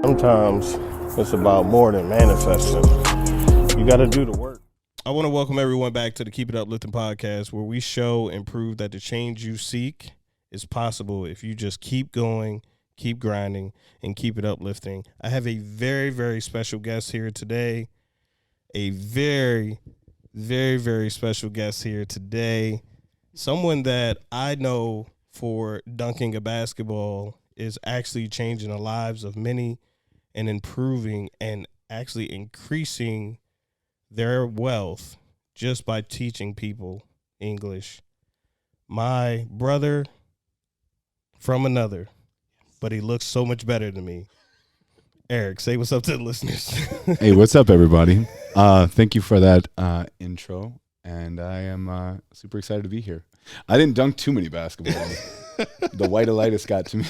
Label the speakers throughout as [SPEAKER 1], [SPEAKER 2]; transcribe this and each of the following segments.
[SPEAKER 1] Sometimes it's about more than manifesting. You got to do the work. I want to welcome everyone back to the Keep It Uplifting podcast, where we show and prove that the change you seek is possible if you just keep going, keep grinding, and keep it uplifting. I have a very, very special guest here today. A very, very, very special guest here today. Someone that I know for dunking a basketball is actually changing the lives of many and improving and actually increasing their wealth just by teaching people English. My brother from another, but he looks so much better than me. Eric, say what's up to the listeners.
[SPEAKER 2] Hey, what's up, everybody? Thank you for that intro, and I am super excited to be here. I didn't dunk too many basketballs. The white-alitis got to me.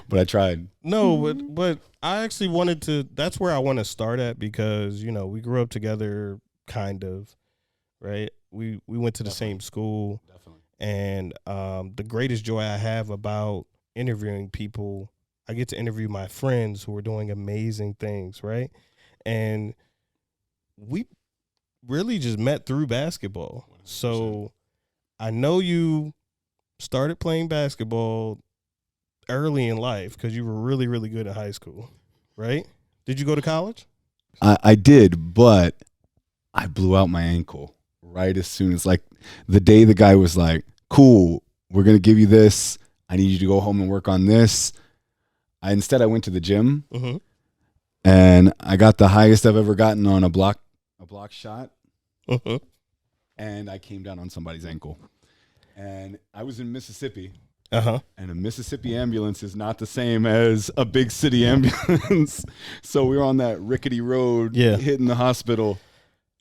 [SPEAKER 2] But I tried.
[SPEAKER 1] No, but I actually wanted to, that's where I want to start at because, you know, we grew up together, kind of, right? We went to the same school.
[SPEAKER 2] Definitely.
[SPEAKER 1] And the greatest joy I have about interviewing people, I get to interview my friends who are doing amazing things, right? And we really just met through basketball. 100%. So I know you started playing basketball early in life because you were really, really good in high school, right? Did you go to college?
[SPEAKER 2] I did, but I blew out my ankle right as soon as, like, the day the guy was like, cool, we're going to give you this. I need you to go home and work on this. Instead, I went to the gym, and I got the highest I've ever gotten on a block shot, and I came down on somebody's ankle. And I was in Mississippi. And a Mississippi ambulance is not the same as a big city ambulance. So we were on that rickety road, hitting the hospital,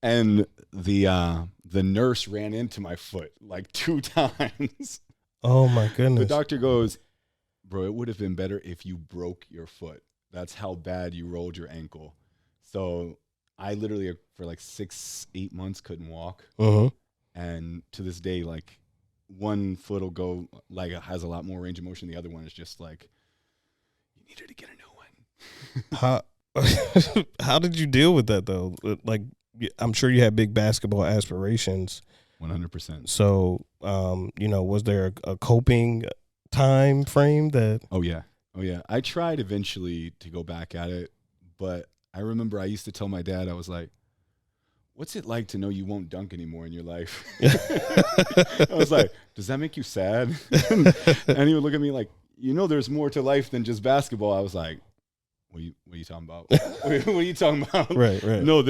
[SPEAKER 2] and the nurse ran into my foot like 2 times.
[SPEAKER 1] Oh my goodness.
[SPEAKER 2] The doctor goes, bro, it would have been better if you broke your foot. That's how bad you rolled your ankle. So I literally, for like 6-8 months, couldn't walk. And to this day, like, one foot will go, like, it has a lot more range of motion. The other one is just like, you need her to get a new one.
[SPEAKER 1] How did you deal with that, though? Like, I'm sure you had big basketball aspirations.
[SPEAKER 2] 100%.
[SPEAKER 1] So, you know, was there a coping time frame that?
[SPEAKER 2] Oh, yeah. I tried eventually to go back at it, but I remember I used to tell my dad, I was like, what's it like to know you won't dunk anymore in your life? I was like, does that make you sad? And he would look at me like, you know, there's more to life than just basketball. I was like, what are you talking about? What are you talking about?
[SPEAKER 1] Right.
[SPEAKER 2] No,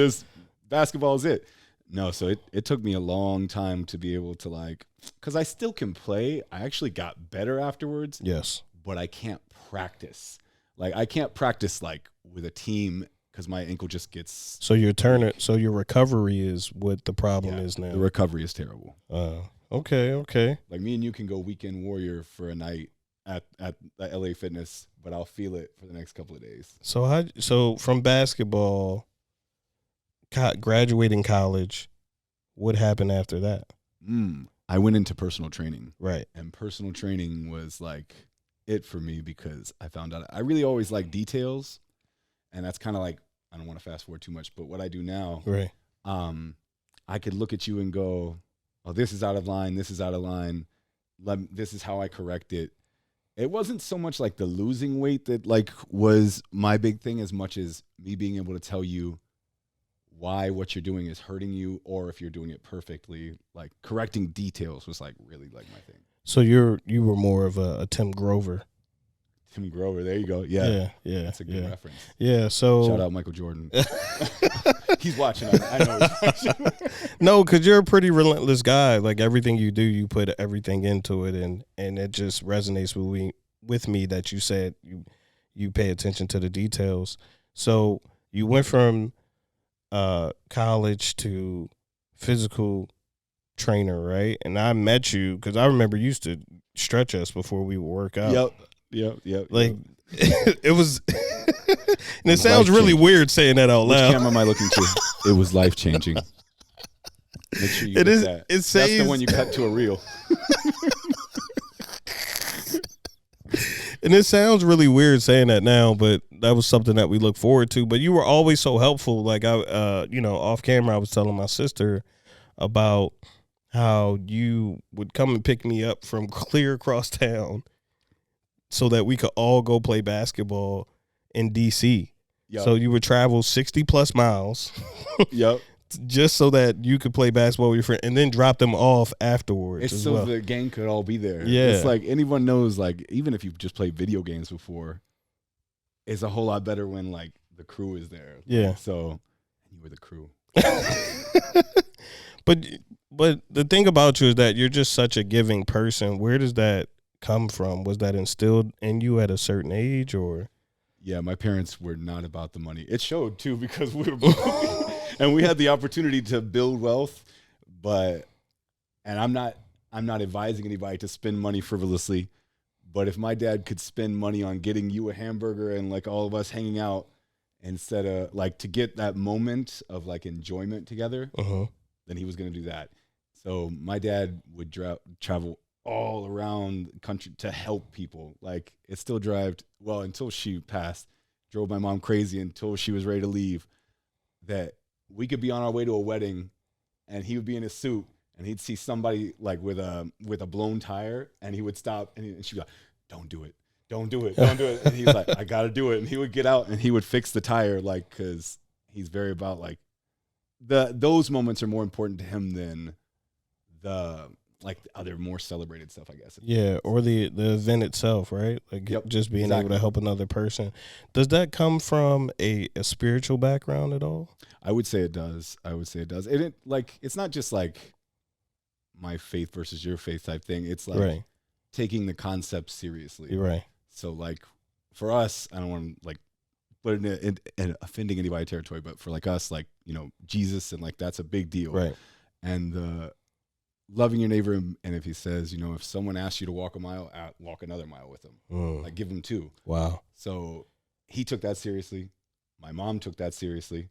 [SPEAKER 2] basketball is it. No, so it took me a long time to be able to, like, because I still can play. I actually got better afterwards.
[SPEAKER 1] Yes.
[SPEAKER 2] But I can't practice. Like, I can't practice, like, with a team because my ankle just gets.
[SPEAKER 1] So your recovery is what the problem is now.
[SPEAKER 2] The recovery is terrible.
[SPEAKER 1] Okay.
[SPEAKER 2] Like, me and you can go weekend warrior for a night at LA Fitness, but I'll feel it for the next couple of days.
[SPEAKER 1] So from basketball, graduating college, what happened after that?
[SPEAKER 2] I went into personal training.
[SPEAKER 1] Right.
[SPEAKER 2] And personal training was like it for me because I found out I really always like details. And that's kind of like, I don't want to fast forward too much, but what I do now,
[SPEAKER 1] right?
[SPEAKER 2] I could look at you and go, oh, this is out of line. This is out of line. This is how I correct it. It wasn't so much like the losing weight that, like, was my big thing as much as me being able to tell you why what you're doing is hurting you, or if you're doing it perfectly. Like, correcting details was, like, really, like, my thing.
[SPEAKER 1] So you were more of a Tim Grover.
[SPEAKER 2] Tim Grover, there you go. Yeah. That's a good reference.
[SPEAKER 1] Yeah, so
[SPEAKER 2] shout out Michael Jordan. He's watching. I know he's watching.
[SPEAKER 1] No, because you're a pretty relentless guy. Like, everything you do, you put everything into it, and it just resonates with me that you said you pay attention to the details. So you went from college to physical trainer, right? And I met you because I remember you used to stretch us before we would work out.
[SPEAKER 2] Yep.
[SPEAKER 1] Like, it was, and it sounds really weird saying that out loud.
[SPEAKER 2] Which camera am I looking to? It was life-changing. Make sure you get that.
[SPEAKER 1] It says,
[SPEAKER 2] that's the one you cut to a reel.
[SPEAKER 1] And it sounds really weird saying that now, but that was something that we look forward to. But you were always so helpful. Like off camera, I was telling my sister about how you would come and pick me up from clear across town so that we could all go play basketball in DC. Yep. So you would travel 60 plus miles.
[SPEAKER 2] Yep.
[SPEAKER 1] Just so that you could play basketball with your friend and then drop them off afterwards.
[SPEAKER 2] It's so the gang could all be there.
[SPEAKER 1] Yeah.
[SPEAKER 2] It's like anyone knows, like, even if you've just played video games before, it's a whole lot better when, like, the crew is there.
[SPEAKER 1] Yeah.
[SPEAKER 2] So you were the crew.
[SPEAKER 1] But the thing about you is that you're just such a giving person. Where does that come from? Was that instilled in you at a certain age, or?
[SPEAKER 2] Yeah, my parents were not about the money. It showed too, because we were and we had the opportunity to build wealth, and I'm not advising anybody to spend money frivolously, but if my dad could spend money on getting you a hamburger and like all of us hanging out instead of like to get that moment of like enjoyment together, then he was going to do that. So my dad would travel all around the country to help people. Like, it still until she passed, drove my mom crazy until she was ready to leave, that we could be on our way to a wedding and he would be in his suit and he'd see somebody like with a blown tire, and he would stop and she'd be like, don't do it. And he's like, I got to do it. And he would get out and he would fix the tire, like, cause he's very about like those moments are more important to him than the other more celebrated stuff, I guess.
[SPEAKER 1] Yeah, or the event itself, right? Like, just being able to help another person. Does that come from a spiritual background at all?
[SPEAKER 2] I would say it does. And it's not just like my faith versus your faith type thing. It's like taking the concept seriously.
[SPEAKER 1] Right.
[SPEAKER 2] So like for us, I don't want to like put it in offending anybody territory, but for like us, like, you know, Jesus, and like that's a big deal.
[SPEAKER 1] Right.
[SPEAKER 2] And loving your neighbor, and if he says, you know, if someone asks you to walk a mile, walk another mile with them. Like, give them 2.
[SPEAKER 1] Wow.
[SPEAKER 2] So he took that seriously. My mom took that seriously.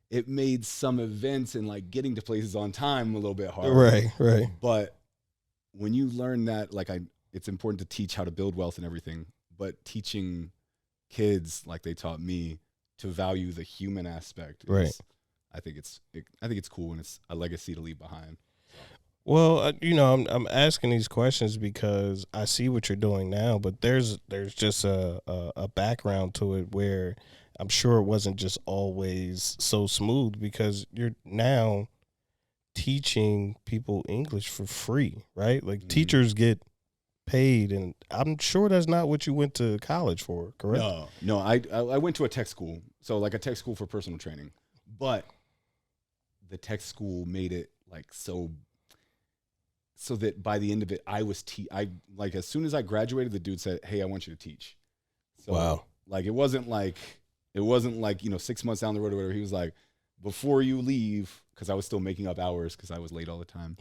[SPEAKER 2] It made some events and like getting to places on time a little bit harder.
[SPEAKER 1] Right.
[SPEAKER 2] But when you learn that, like, it's important to teach how to build wealth and everything, but teaching kids like they taught me to value the human aspect. I think it's cool, and it's a legacy to leave behind.
[SPEAKER 1] Well, you know, I'm asking these questions because I see what you're doing now, but there's just a background to it where I'm sure it wasn't just always so smooth, because you're now teaching people English for free, right? Like, teachers get paid, and I'm sure that's not what you went to college for, correct?
[SPEAKER 2] No, I went to a tech school, so like a tech school for personal training, but the tech school made it like so that by the end of it, I was like, as soon as I graduated, the dude said, "Hey, I want you to teach." So,
[SPEAKER 1] wow. Like,
[SPEAKER 2] it wasn't like, you know, 6 months down the road or whatever. He was like, before you leave, because I was still making up hours because I was late all the time.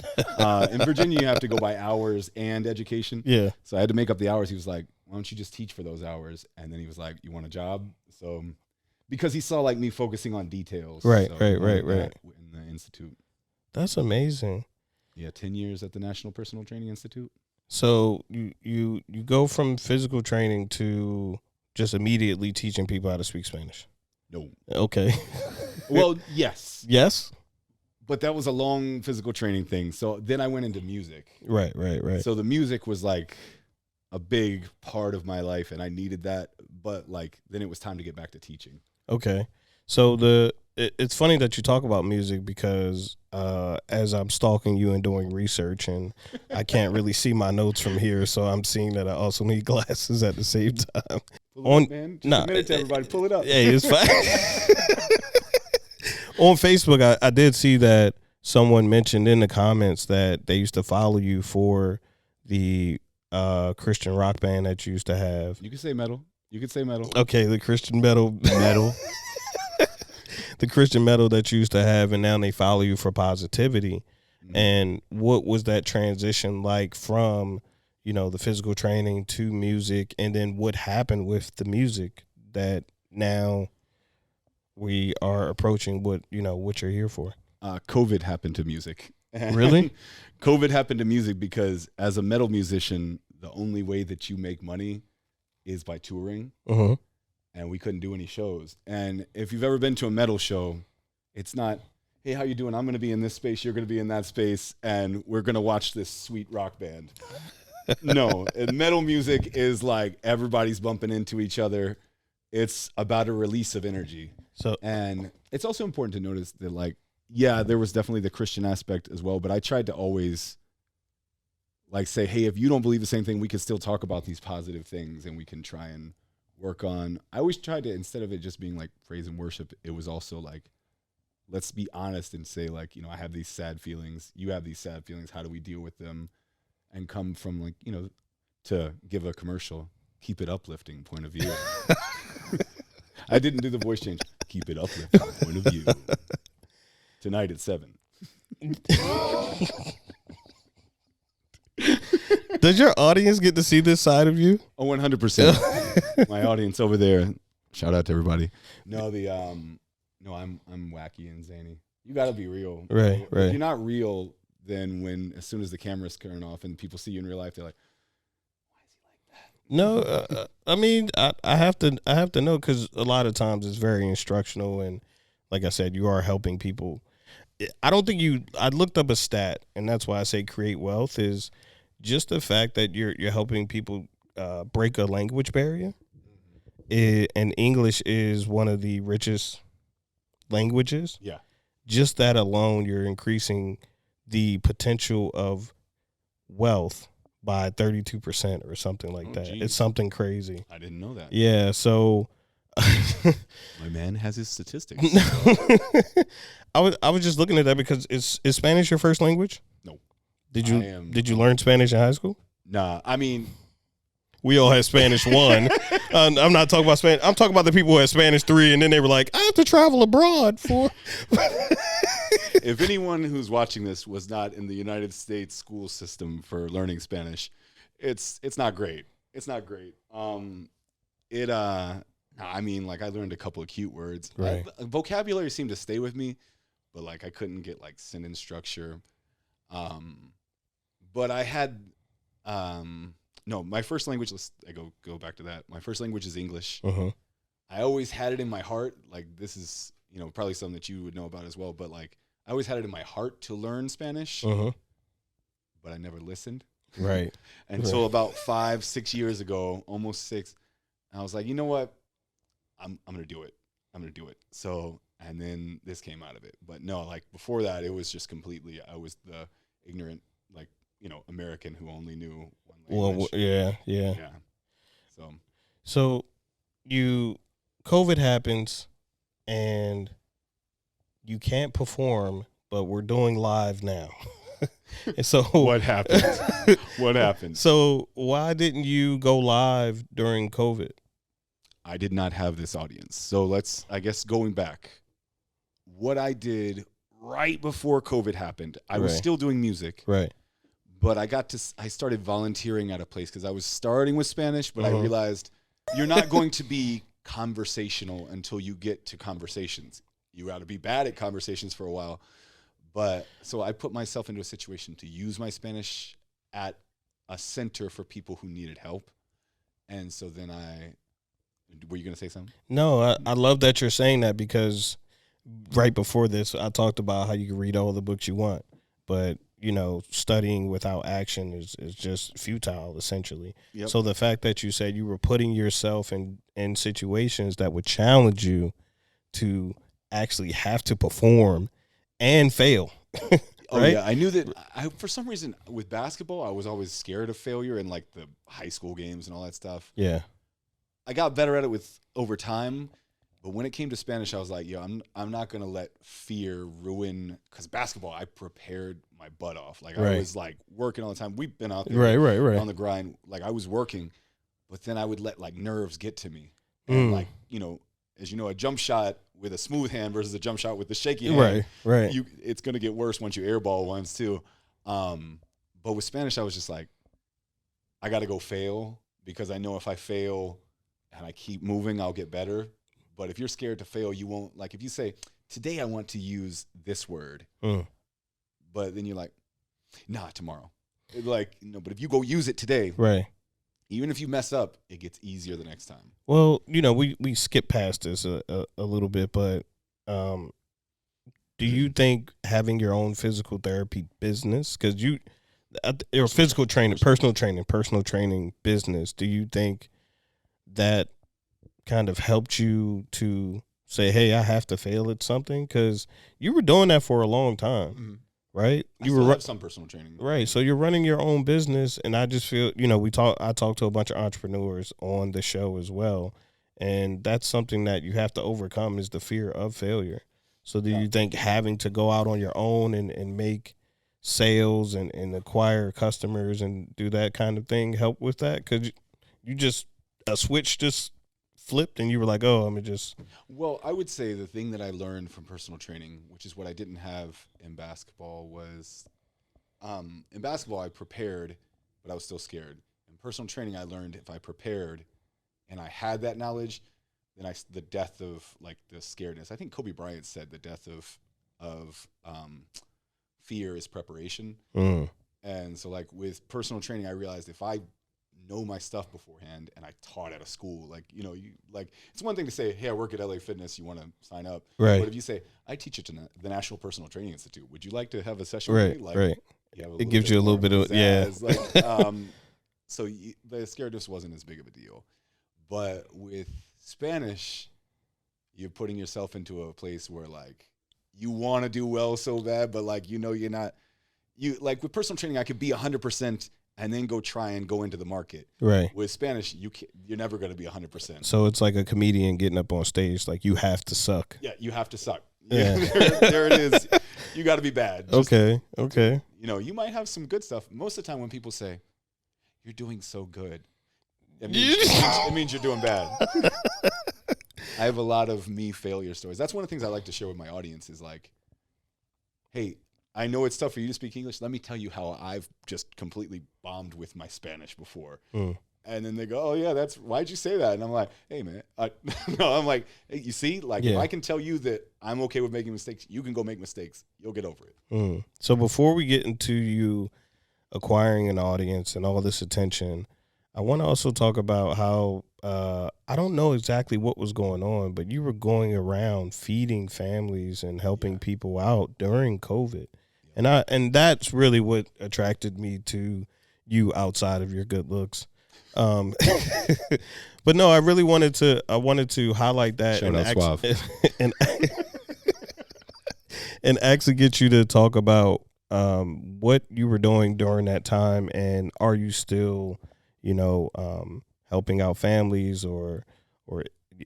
[SPEAKER 2] In Virginia, you have to go by hours and education.
[SPEAKER 1] Yeah.
[SPEAKER 2] So I had to make up the hours. He was like, why don't you just teach for those hours? And then he was like, you want a job? So, because he saw like me focusing on details.
[SPEAKER 1] Right.
[SPEAKER 2] In the Institute.
[SPEAKER 1] That's amazing.
[SPEAKER 2] Yeah, 10 years at the National Personal Training Institute.
[SPEAKER 1] So you go from physical training to just immediately teaching people how to speak Spanish?
[SPEAKER 2] No.
[SPEAKER 1] Okay.
[SPEAKER 2] Well, yes.
[SPEAKER 1] Yes?
[SPEAKER 2] But that was a long physical training thing. So then I went into music.
[SPEAKER 1] Right.
[SPEAKER 2] So the music was like a big part of my life, and I needed that. But like then it was time to get back to teaching.
[SPEAKER 1] Okay. So it's funny that you talk about music, because as I'm stalking you and doing research, and I can't really see my notes from here, so I'm seeing that I also need glasses at the same time.
[SPEAKER 2] Pull it up, man. Just a minute to everybody. Pull it up.
[SPEAKER 1] Hey, it's fine. On Facebook, I did see that someone mentioned in the comments that they used to follow you for the Christian rock band that you used to have.
[SPEAKER 2] You can say metal.
[SPEAKER 1] Okay, the Christian metal. The Christian metal that you used to have, and now they follow you for positivity. Mm-hmm. And what was that transition like from, you know, the physical training to music, and then what happened with the music that now we are approaching what you're here for?
[SPEAKER 2] COVID happened to music.
[SPEAKER 1] Really?
[SPEAKER 2] COVID happened to music because as a metal musician, the only way that you make money is by touring,
[SPEAKER 1] Uh-huh.
[SPEAKER 2] and we couldn't do any shows. And if you've ever been to a metal show, it's not, hey, how you doing? I'm going to be in this space. You're going to be in that space. And we're going to watch this sweet rock band. No, metal music is like everybody's bumping into each other. It's about a release of energy. And it's also important to notice that, like, yeah, there was definitely the Christian aspect as well. But I tried to always like say, hey, if you don't believe the same thing, we can still talk about these positive things and we can try and work on. I always tried to, instead of it just being like praise and worship, it was also like, let's be honest and say, like, you know, I have these sad feelings. You have these sad feelings. How do we deal with them? And come from, like, you know, to give a commercial, keep it uplifting point of view. I didn't do the voice change. Keep it uplifting point of view. Tonight at 7.
[SPEAKER 1] Does your audience get to see this side of you?
[SPEAKER 2] Oh, 100%. My audience over there. Shout out to everybody. No, no, I'm wacky and zany. You got to be real.
[SPEAKER 1] Right.
[SPEAKER 2] If you're not real, then as soon as the cameras turn off and people see you in real life, they're like, why is he like that?
[SPEAKER 1] No, I mean, I have to know, because a lot of times it's very instructional, and like I said, you are helping people. I don't think I looked up a stat, and that's why I say create wealth is just the fact that you're helping people break a language barrier. And English is one of the richest languages.
[SPEAKER 2] Yeah.
[SPEAKER 1] Just that alone, you're increasing the potential of wealth by 32% or something like that.
[SPEAKER 2] Geez.
[SPEAKER 1] It's something crazy.
[SPEAKER 2] I didn't know that.
[SPEAKER 1] Yeah, so
[SPEAKER 2] my man has his statistics.
[SPEAKER 1] I was just looking at that because is Spanish your first language?
[SPEAKER 2] No.
[SPEAKER 1] Did you learn Spanish in high school?
[SPEAKER 2] Nah, I mean,
[SPEAKER 1] we all had Spanish 1. I'm not talking about Spanish. I'm talking about the people who had Spanish 3, and then they were like, I have to travel abroad for.
[SPEAKER 2] If anyone who's watching this was not in the United States school system for learning Spanish, it's not great. It's not great. I mean, like, I learned a couple of cute words.
[SPEAKER 1] Right.
[SPEAKER 2] Vocabulary seemed to stay with me, but like I couldn't get like sentence structure. But I had no, my first language, I go back to that. My first language is English.
[SPEAKER 1] Uh-huh.
[SPEAKER 2] I always had it in my heart. Like, this is, you know, probably something that you would know about as well. But like, I always had it in my heart to learn Spanish,
[SPEAKER 1] Uh-huh.
[SPEAKER 2] but I never listened.
[SPEAKER 1] Right.
[SPEAKER 2] Until about 5-6 years ago, almost 6, I was like, you know what? I'm going to do it. I'm going to do it. So, and then this came out of it. But no, like before that, it was just completely, I was the ignorant, like, you know, American who only knew one language.
[SPEAKER 1] Well, yeah.
[SPEAKER 2] Yeah.
[SPEAKER 1] So COVID happens and you can't perform, but we're doing live now. And so
[SPEAKER 2] what happened? What happened?
[SPEAKER 1] So why didn't you go live during COVID?
[SPEAKER 2] I did not have this audience. So I guess going back, what I did right before COVID happened, I was still doing music.
[SPEAKER 1] Right.
[SPEAKER 2] But I started volunteering at a place because I was starting with Spanish, but I realized you're not going to be conversational until you get to conversations. You got to be bad at conversations for a while. But so I put myself into a situation to use my Spanish at a center for people who needed help. And so then were you going to say something?
[SPEAKER 1] No, I love that you're saying that, because right before this, I talked about how you can read all the books you want, but, you know, studying without action is just futile, essentially.
[SPEAKER 2] Yep.
[SPEAKER 1] So the fact that you said you were putting yourself in situations that would challenge you to actually have to perform and fail. Right?
[SPEAKER 2] Oh, yeah. I knew that for some reason with basketball, I was always scared of failure in like the high school games and all that stuff.
[SPEAKER 1] Yeah.
[SPEAKER 2] I got better at it over time. But when it came to Spanish, I was like, yo, I'm not going to let fear ruin, because basketball, I prepared my butt off. Like, I was like working all the time. We've been out there on the grind. Like, I was working, but then I would let like nerves get to me. And like, you know, as you know, a jump shot with a smooth hand versus a jump shot with the shaky hand.
[SPEAKER 1] Right.
[SPEAKER 2] It's going to get worse once you airball once too. But with Spanish, I was just like, I got to go fail, because I know if I fail and I keep moving, I'll get better. But if you're scared to fail, you won't. Like, if you say, today I want to use this word, but then you're like, nah, tomorrow. Like, no, but if you go use it today,
[SPEAKER 1] right,
[SPEAKER 2] Even if you mess up, it gets easier the next time.
[SPEAKER 1] Well, we skip past this a little bit, but do you think having your own physical therapy business, because your physical training, personal training business, do you think that kind of helped you to say, hey, I have to fail at something? Because you were doing that for a long time. Mm-hmm. Right,
[SPEAKER 2] you have some personal training,
[SPEAKER 1] right? So you're running your own business, and I just feel, I talk to a bunch of entrepreneurs on the show as well, and that's something that you have to overcome is the fear of failure. So do you think having to go out on your own and make sales and acquire customers and do that kind of thing help with that? Because you just a switch just flipped and you were like, oh, I'm just.
[SPEAKER 2] Well, I would say the thing that I learned from personal training, which is what I didn't have in basketball, was in basketball I prepared, but I was still scared. In personal training, I learned if I prepared and I had that knowledge, then the death of like the scaredness. I think Kobe Bryant said the death of fear is preparation. And so like with personal training, I realized if I know my stuff beforehand and I taught at a school, like, it's one thing to say, hey, I work at LA Fitness, you want to sign up.
[SPEAKER 1] Right.
[SPEAKER 2] But if you say, I teach at the National Personal Training Institute, would you like to have a session
[SPEAKER 1] with
[SPEAKER 2] me?
[SPEAKER 1] Like, right. It gives you a little bit of,
[SPEAKER 2] pizzazz. Like, so the scaredness wasn't as big of a deal. But with Spanish, you're putting yourself into a place where like you want to do well so bad, but like, you're not, like with personal training, I could be 100% and then try and go into the market.
[SPEAKER 1] Right.
[SPEAKER 2] With Spanish, you're never going to be 100%.
[SPEAKER 1] So it's like a comedian getting up on stage, like you have to suck.
[SPEAKER 2] Yeah, you have to suck. Yeah. there it is. You got to be bad.
[SPEAKER 1] Okay.
[SPEAKER 2] You might have some good stuff. Most of the time when people say, you're doing so good, it means you're doing bad. I have a lot of me failure stories. That's one of the things I like to share with my audience is like, hey, I know it's tough for you to speak English. Let me tell you how I've just completely bombed with my Spanish before. And then they go, oh, yeah, why'd you say that? And I'm like, hey, man. No, I'm like, hey, you see, like if I can tell you that I'm okay with making mistakes, you can go make mistakes. You'll get over it.
[SPEAKER 1] So before we get into you acquiring an audience and all this attention, I want to also talk about how I don't know exactly what was going on, but you were going around feeding families and helping people out during COVID. And that's really what attracted me to you outside of your good looks. But no, I really wanted to highlight that.
[SPEAKER 2] Shout out Suave.
[SPEAKER 1] And actually get you to talk about what you were doing during that time, and are you still, helping out families, or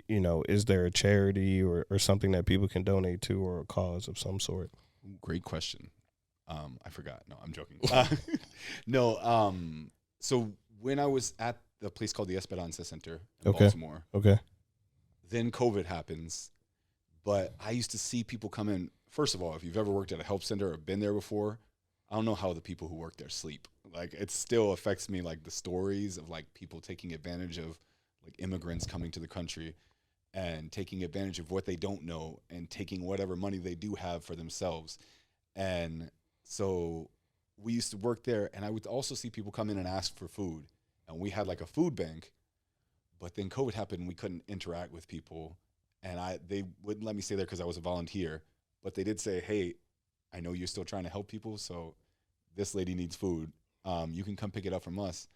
[SPEAKER 1] is there a charity or something that people can donate to, or a cause of some sort?
[SPEAKER 2] Great question. I forgot. No, I'm joking. So when I was at the place called the Esperanza Center in Baltimore, then COVID happens, but I used to see people come in. First of all, if you've ever worked at a help center or been there before, I don't know how the people who work there sleep. Like, it still affects me, like the stories of like people taking advantage of like immigrants coming to the country and taking advantage of what they don't know and taking whatever money they do have for themselves. And so we used to work there, and I would also see people come in and ask for food. And we had like a food bank, but then COVID happened and we couldn't interact with people. And they wouldn't let me stay there because I was a volunteer. But they did say, hey, I know you're still trying to help people, so this lady needs food. You can come pick it up from us.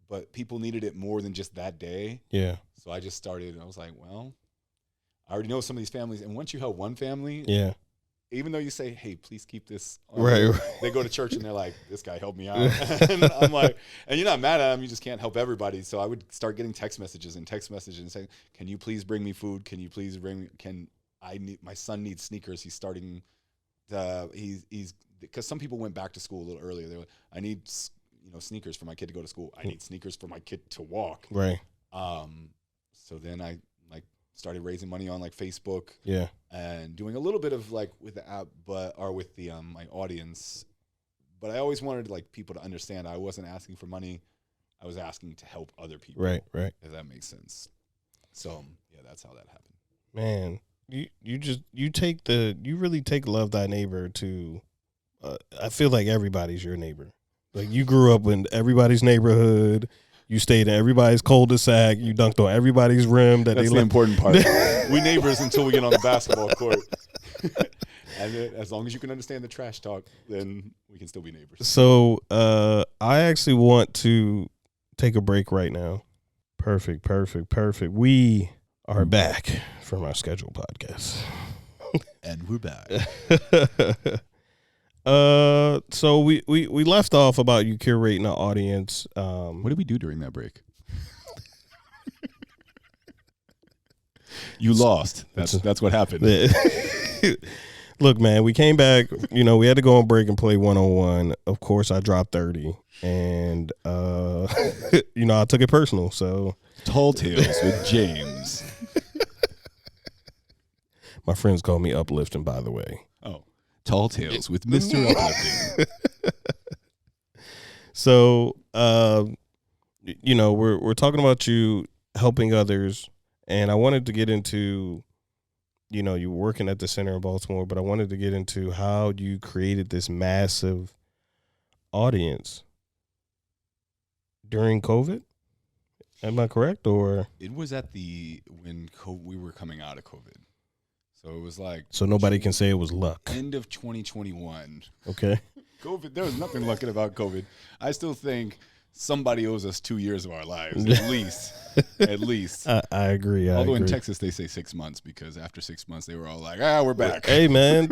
[SPEAKER 2] But people needed it more than just that day.
[SPEAKER 1] Yeah.
[SPEAKER 2] So I just started, and I was like, well, I already know some of these families. And once you help one family, even though you say, hey, please keep this on,
[SPEAKER 1] right.
[SPEAKER 2] They go to church and they're like, this guy helped me out. And I'm like, and you're not mad at him, you just can't help everybody. So I would start getting text messages and saying, can you please bring me food? Can you please my son needs sneakers. He's starting he's because some people went back to school a little earlier. They were, I need sneakers for my kid to go to school. I need sneakers for my kid to walk.
[SPEAKER 1] Right.
[SPEAKER 2] So then I started raising money on like Facebook.
[SPEAKER 1] Yeah.
[SPEAKER 2] And doing a little bit of like with the app, with the my audience. But I always wanted like people to understand I wasn't asking for money. I was asking to help other people.
[SPEAKER 1] Right.
[SPEAKER 2] If that makes sense. So that's how that happened.
[SPEAKER 1] Man, you really take love thy neighbor to. I feel like everybody's your neighbor. Like you grew up in everybody's neighborhood. You stayed in everybody's cul-de-sac. You dunked on everybody's rim.
[SPEAKER 2] That's the important part. We neighbors until we get on the basketball court. And as long as you can understand the trash talk, then we can still be neighbors.
[SPEAKER 1] So I actually want to take a break right now. Perfect. We are back from our scheduled podcast.
[SPEAKER 2] And we're back.
[SPEAKER 1] So we left off about you curating an audience.
[SPEAKER 2] What did we do during that break? You lost. That's what happened.
[SPEAKER 1] Look, man, we came back. You know, we had to go on break and play 1-on-1. Of course, I dropped 30, and you know, I took it personal. So
[SPEAKER 2] Tall Tales with James.
[SPEAKER 1] My friends call me Uplifting, by the way.
[SPEAKER 2] Oh, Tall Tales with Mr. Uplifting.
[SPEAKER 1] So, you know, we're talking about you helping others, and I wanted to get into, you know, you were working at the center in Baltimore, but I wanted to get into how you created this massive audience during COVID. Am I correct? Or
[SPEAKER 2] it was at when we were coming out of COVID. So it was like,
[SPEAKER 1] so nobody can say it was luck.
[SPEAKER 2] End of 2021.
[SPEAKER 1] Okay.
[SPEAKER 2] COVID, there was nothing lucky about COVID. I still think somebody owes us 2 years of our lives, at least. At least.
[SPEAKER 1] I agree.
[SPEAKER 2] Although in Texas they say 6 months, because after 6 months they were all like, we're back.
[SPEAKER 1] Hey man,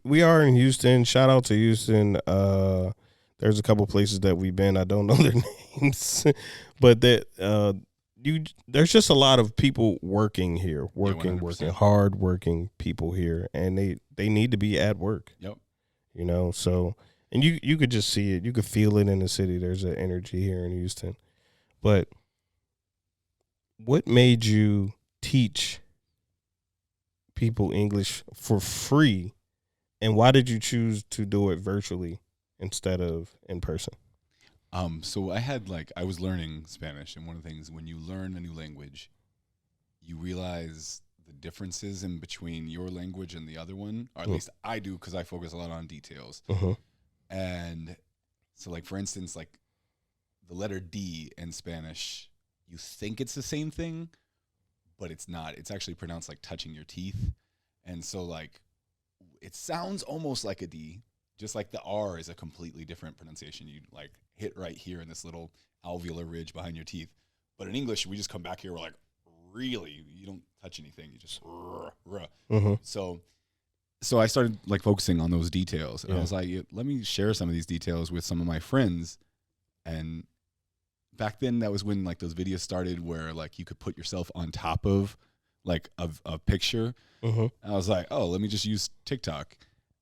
[SPEAKER 1] we are in Houston. Shout out to Houston. There's a couple places that we've been. I don't know their names, but there's just a lot of people working here, working hard, working people here, and they need to be at work.
[SPEAKER 2] Yep.
[SPEAKER 1] You know, so, and you could just see it. You could feel it in the city. There's an energy here in Houston. But what made you teach people English for free, and why did you choose to do it virtually instead of in person?
[SPEAKER 2] So I was learning Spanish, and one of the things, when you learn a new language, you realize the differences in between your language and the other one, or at least I do, because I focus a lot on details. And so, like, for instance, like the letter D in Spanish, you think it's the same thing, but it's not. It's actually pronounced like touching your teeth. And so, like, it sounds almost like a D, just like the R is a completely different pronunciation. You like hit right here in this little alveolar ridge behind your teeth. But in English, we just come back here, we're like, really, you don't touch anything. You just So I started like focusing on those details, and I was like, let me share some of these details with some of my friends. And back then, that was when like those videos started, where like you could put yourself on top of like a picture. I was like, oh, let me just use TikTok.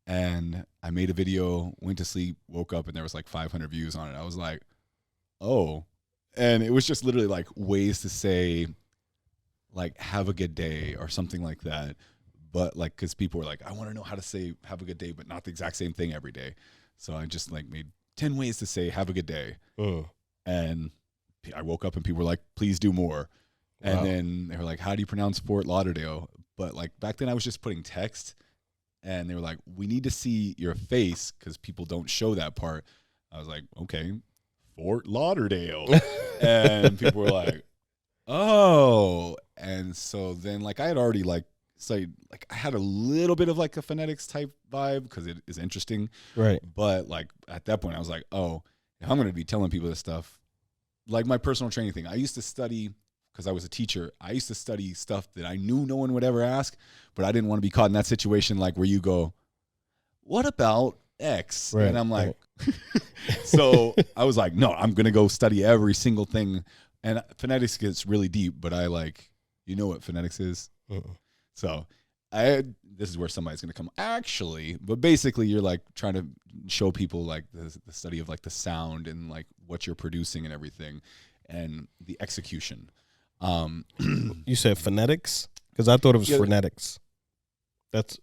[SPEAKER 2] And I made a video, went to sleep, woke up, and there was like 500 views on it. I was like, oh. And it was just literally like ways to say, like, have a good day or something like that. But like, because people were like, I want to know how to say have a good day, but not the exact same thing every day. So I just like made 10 ways to say have a good day. And I woke up and people were like, please do more. Wow. And then they were like, how do you pronounce Fort Lauderdale? But like back then I was just putting text, and they were like, we need to see your face because people don't show that part. I was like, okay, Fort Lauderdale. And people were like, oh. And so then like I had already like I had a little bit of like a phonetics type vibe because it is interesting. Right. But like at that point I was like, oh, if I'm going to be telling people this stuff, like my personal training thing, I used to study, because I was a teacher, I used to study stuff that I knew no one would ever ask, but I didn't want to be caught in that situation like where you go, what about X? Right, and I'm like, so I was like, no, I'm going to go study every single thing. And phonetics gets really deep, but I like, you know what phonetics is? So this is where somebody's going to come, actually, but basically you're like trying to show people like the study of like the sound and like what you're producing and everything and the execution.
[SPEAKER 1] You said phonetics? Because I thought it was phonetics. That's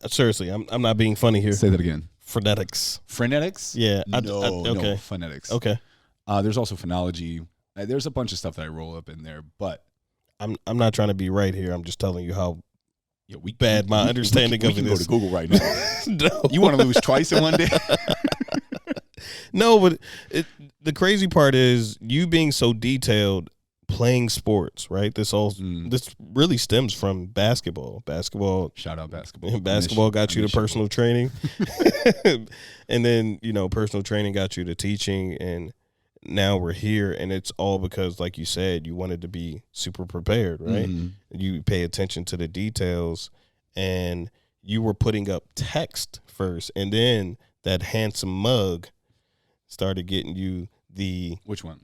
[SPEAKER 1] seriously, I'm not being funny here.
[SPEAKER 2] Say that again.
[SPEAKER 1] Phonetics.
[SPEAKER 2] Phonetics?
[SPEAKER 1] Yeah.
[SPEAKER 2] No, phonetics.
[SPEAKER 1] Okay.
[SPEAKER 2] There's also phonology. There's a bunch of stuff that I roll up in there, but
[SPEAKER 1] I'm not trying to be right here. I'm just telling you how bad my understanding of it is.
[SPEAKER 2] We can go to Google right now.
[SPEAKER 1] No.
[SPEAKER 2] You want to lose twice in one day?
[SPEAKER 1] No, but the crazy part is you being so detailed playing sports, right? This really stems from basketball.
[SPEAKER 2] Shout out basketball.
[SPEAKER 1] Basketball got you to personal training. And then, personal training got you to teaching, and now we're here, and it's all because, like you said, you wanted to be super prepared, right? You pay attention to the details, and you were putting up text first, and then that handsome mug started getting you the...
[SPEAKER 2] Which one?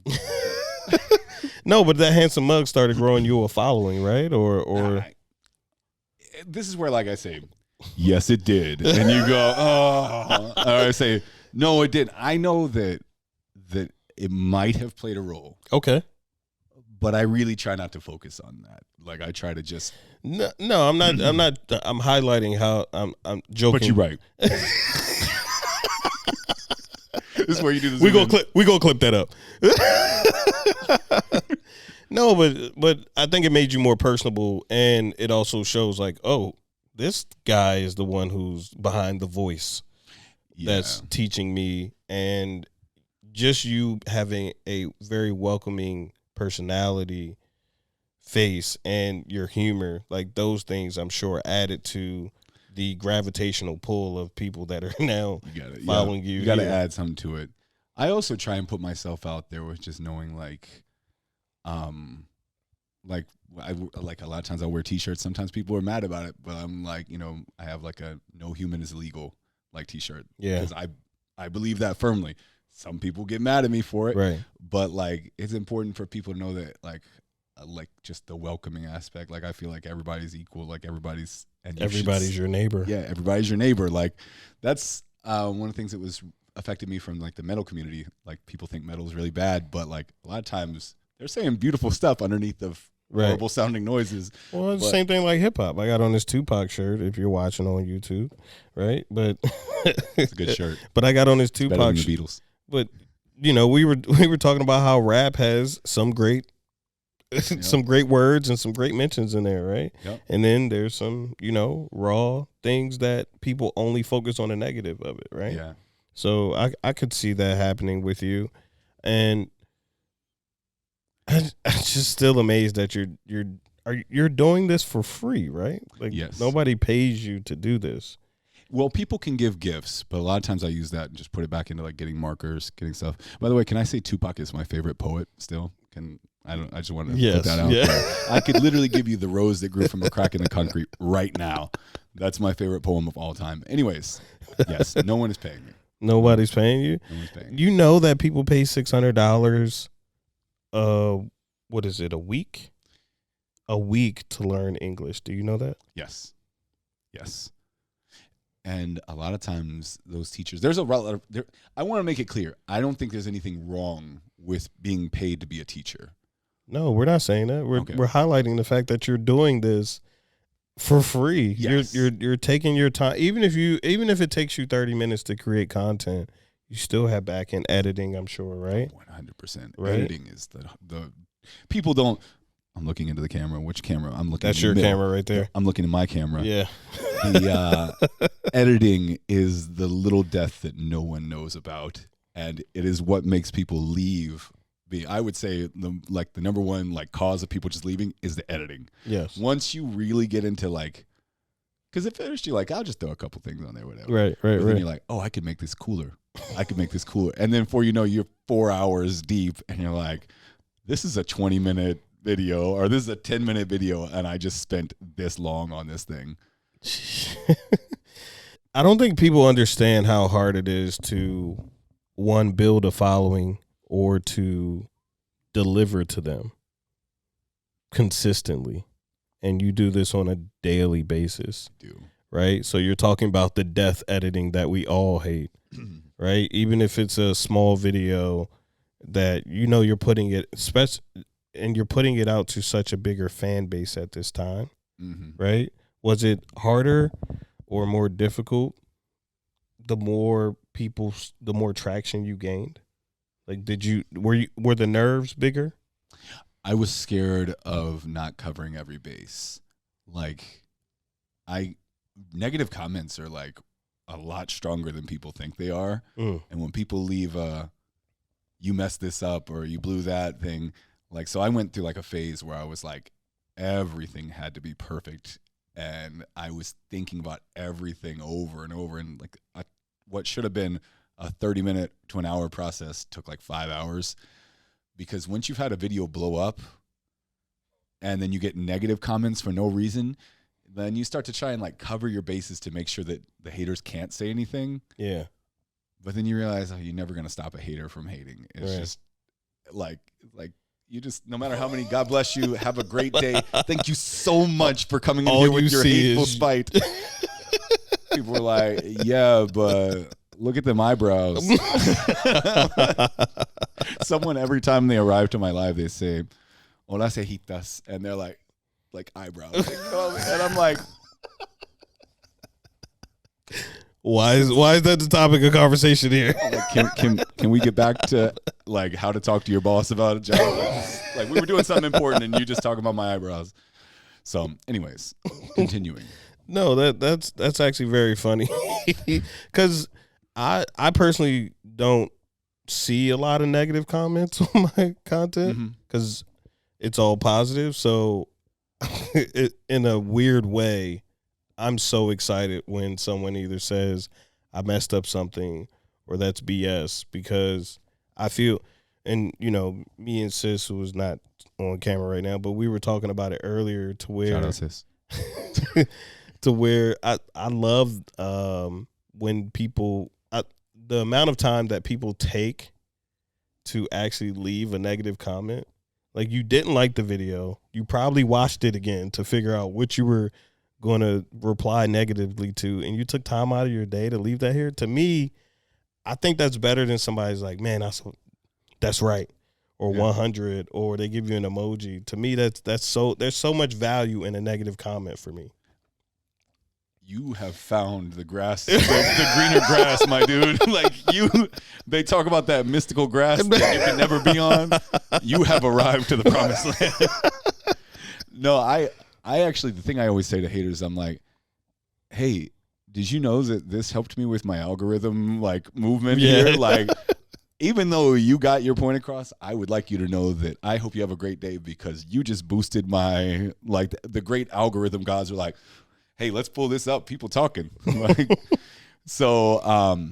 [SPEAKER 1] No, but that handsome mug started growing you a following, right? Or
[SPEAKER 2] this is where, like I say, yes, it did, and you go, oh, or I say, no, it didn't. I know that it might have played a role.
[SPEAKER 1] Okay.
[SPEAKER 2] But I really try not to focus on that. Like, I try to just...
[SPEAKER 1] No, I'm not. I'm highlighting how I'm joking.
[SPEAKER 2] But you're right. This is where you do this.
[SPEAKER 1] We gonna clip that up. No, but I think it made you more personable, and it also shows like, oh, this guy is the one who's behind the voice that's teaching me, and just you having a very welcoming personality, face, and your humor, like those things, I'm sure added to the gravitational pull of people that are now following you.
[SPEAKER 2] You got to add something to it. I also try and put myself out there with just knowing like a lot of times I wear t-shirts. Sometimes people are mad about it, but I'm like, I have like a no human is illegal like t-shirt. Yeah. Because I believe that firmly. Some people get mad at me for it, right? But like, it's important for people to know that like just the welcoming aspect. Like, I feel like everybody's equal. Like everybody's your neighbor. Yeah, everybody's your neighbor. Like, that's one of the things that was affected me from like the metal community. Like, people think metal is really bad, but like a lot of times they're saying beautiful stuff underneath the horrible sounding noises.
[SPEAKER 1] Well, it's the same thing like hip hop. I got on this Tupac shirt if you're watching on YouTube, right? But
[SPEAKER 2] it's a good shirt.
[SPEAKER 1] But I got on this Tupac
[SPEAKER 2] shirt. The Beatles.
[SPEAKER 1] But we were talking about how rap has some great some great words and some great mentions in there, right? Yep. And then there's some, raw things that people only focus on the negative of it, right?
[SPEAKER 2] Yeah.
[SPEAKER 1] So I could see that happening with you, and I'm just still amazed that you're doing this for free, right? Like,
[SPEAKER 2] yes.
[SPEAKER 1] Nobody pays you to do this.
[SPEAKER 2] Well, people can give gifts, but a lot of times I use that and just put it back into like getting markers, getting stuff. By the way, can I say Tupac is my favorite poet still? I just want to put that out there. I could literally give you The Rose That Grew from a Crack in the Concrete right now. That's my favorite poem of all time. Anyways, yes, no one is paying me.
[SPEAKER 1] Nobody's paying you?
[SPEAKER 2] No one's paying.
[SPEAKER 1] You know that people pay $600 what is it, a week? A week to learn English. Do you know that?
[SPEAKER 2] Yes. And a lot of times those teachers, I want to make it clear. I don't think there's anything wrong with being paid to be a teacher.
[SPEAKER 1] No, we're not saying that. We're highlighting the fact that you're doing this for free. Yes. You're taking your time. Even if it takes you 30 minutes to create content, you still have back end editing, I'm sure, right?
[SPEAKER 2] 100%. Right? Editing is the people don't. I'm looking into the camera. Which camera? I'm looking.
[SPEAKER 1] That's your camera right there.
[SPEAKER 2] I'm looking at my camera.
[SPEAKER 1] Yeah.
[SPEAKER 2] The editing is the little death that no one knows about, and it is what makes people leave. I would say the number one cause of people just leaving is the editing.
[SPEAKER 1] Yes.
[SPEAKER 2] Once you really get into because at first you're like, I'll just throw a couple things on there, whatever.
[SPEAKER 1] Right.
[SPEAKER 2] Then you're like, oh, I could make this cooler. And then before you know, you're 4 hours deep, and you're like, this is a 20-minute video, or this is a 10-minute video, and I just spent this long on this thing.
[SPEAKER 1] I don't think people understand how hard it is to, one, build a following, or to deliver to them consistently. And you do this on a daily basis.
[SPEAKER 2] I do.
[SPEAKER 1] Right? So you're talking about the death editing that we all hate, right? Even if it's a small video that you're putting it, and you're putting it out to such a bigger fan base at this time, right? Was it harder or more difficult the more traction you gained? Like, were the nerves bigger?
[SPEAKER 2] I was scared of not covering every base. Negative comments are a lot stronger than people think they are.
[SPEAKER 1] Mm.
[SPEAKER 2] And when people leave you messed this up or you blew that thing, like, so I went through like a phase where I was like, everything had to be perfect. And I was thinking about everything over and over. And like what should have been a 30-minute to an hour process took like 5 hours. Because once you've had a video blow up and then you get negative comments for no reason, then you start to try and like cover your bases to make sure that the haters can't say anything.
[SPEAKER 1] Yeah.
[SPEAKER 2] But then you realize, you're never going to stop a hater from hating. It's
[SPEAKER 1] Right.
[SPEAKER 2] just like you just, no matter how many, God bless you, have a great day. Thank you so much for coming in
[SPEAKER 1] All
[SPEAKER 2] here with
[SPEAKER 1] you
[SPEAKER 2] your
[SPEAKER 1] see
[SPEAKER 2] hateful
[SPEAKER 1] is-
[SPEAKER 2] spite. People were like, yeah, but look at them eyebrows. Someone, every time they arrive to my live, they say, hola cejitas. And they're like eyebrows. And I'm like,
[SPEAKER 1] Why is that the topic of conversation here?
[SPEAKER 2] like, can we get back to like how to talk to your boss about a job? Like we were doing something important and you just talking about my eyebrows. So anyways, continuing.
[SPEAKER 1] No, that's actually very funny. Because I personally don't see a lot of negative comments on my content because it's all positive. So in a weird way, I'm so excited when someone either says I messed up something or that's BS, because I feel, and you know, me and Sis, who is not on camera right now, but we were talking about it earlier to where
[SPEAKER 2] Shout out, Sis.
[SPEAKER 1] to where I love when people, the amount of time that people take to actually leave a negative comment. Like, you didn't like the video, you probably watched it again to figure out what you were going to reply negatively to, and you took time out of your day to leave that here. To me, I think that's better than somebody's like, man, that's right, or 100, or they give you an emoji. To me, that's so, there's so much value in a negative comment for me.
[SPEAKER 2] You have found the grass, the greener grass, my dude. Like they talk about that mystical grass that you can never be on. You have arrived to the promised land. No, I actually, the thing I always say to haters, I'm like, hey, did you know that this helped me with my algorithm like movement here? Like, even though you got your point across, I would like you to know that I hope you have a great day, because you just boosted my, like, the great algorithm gods are like, hey, let's pull this up. People talking. Like, so,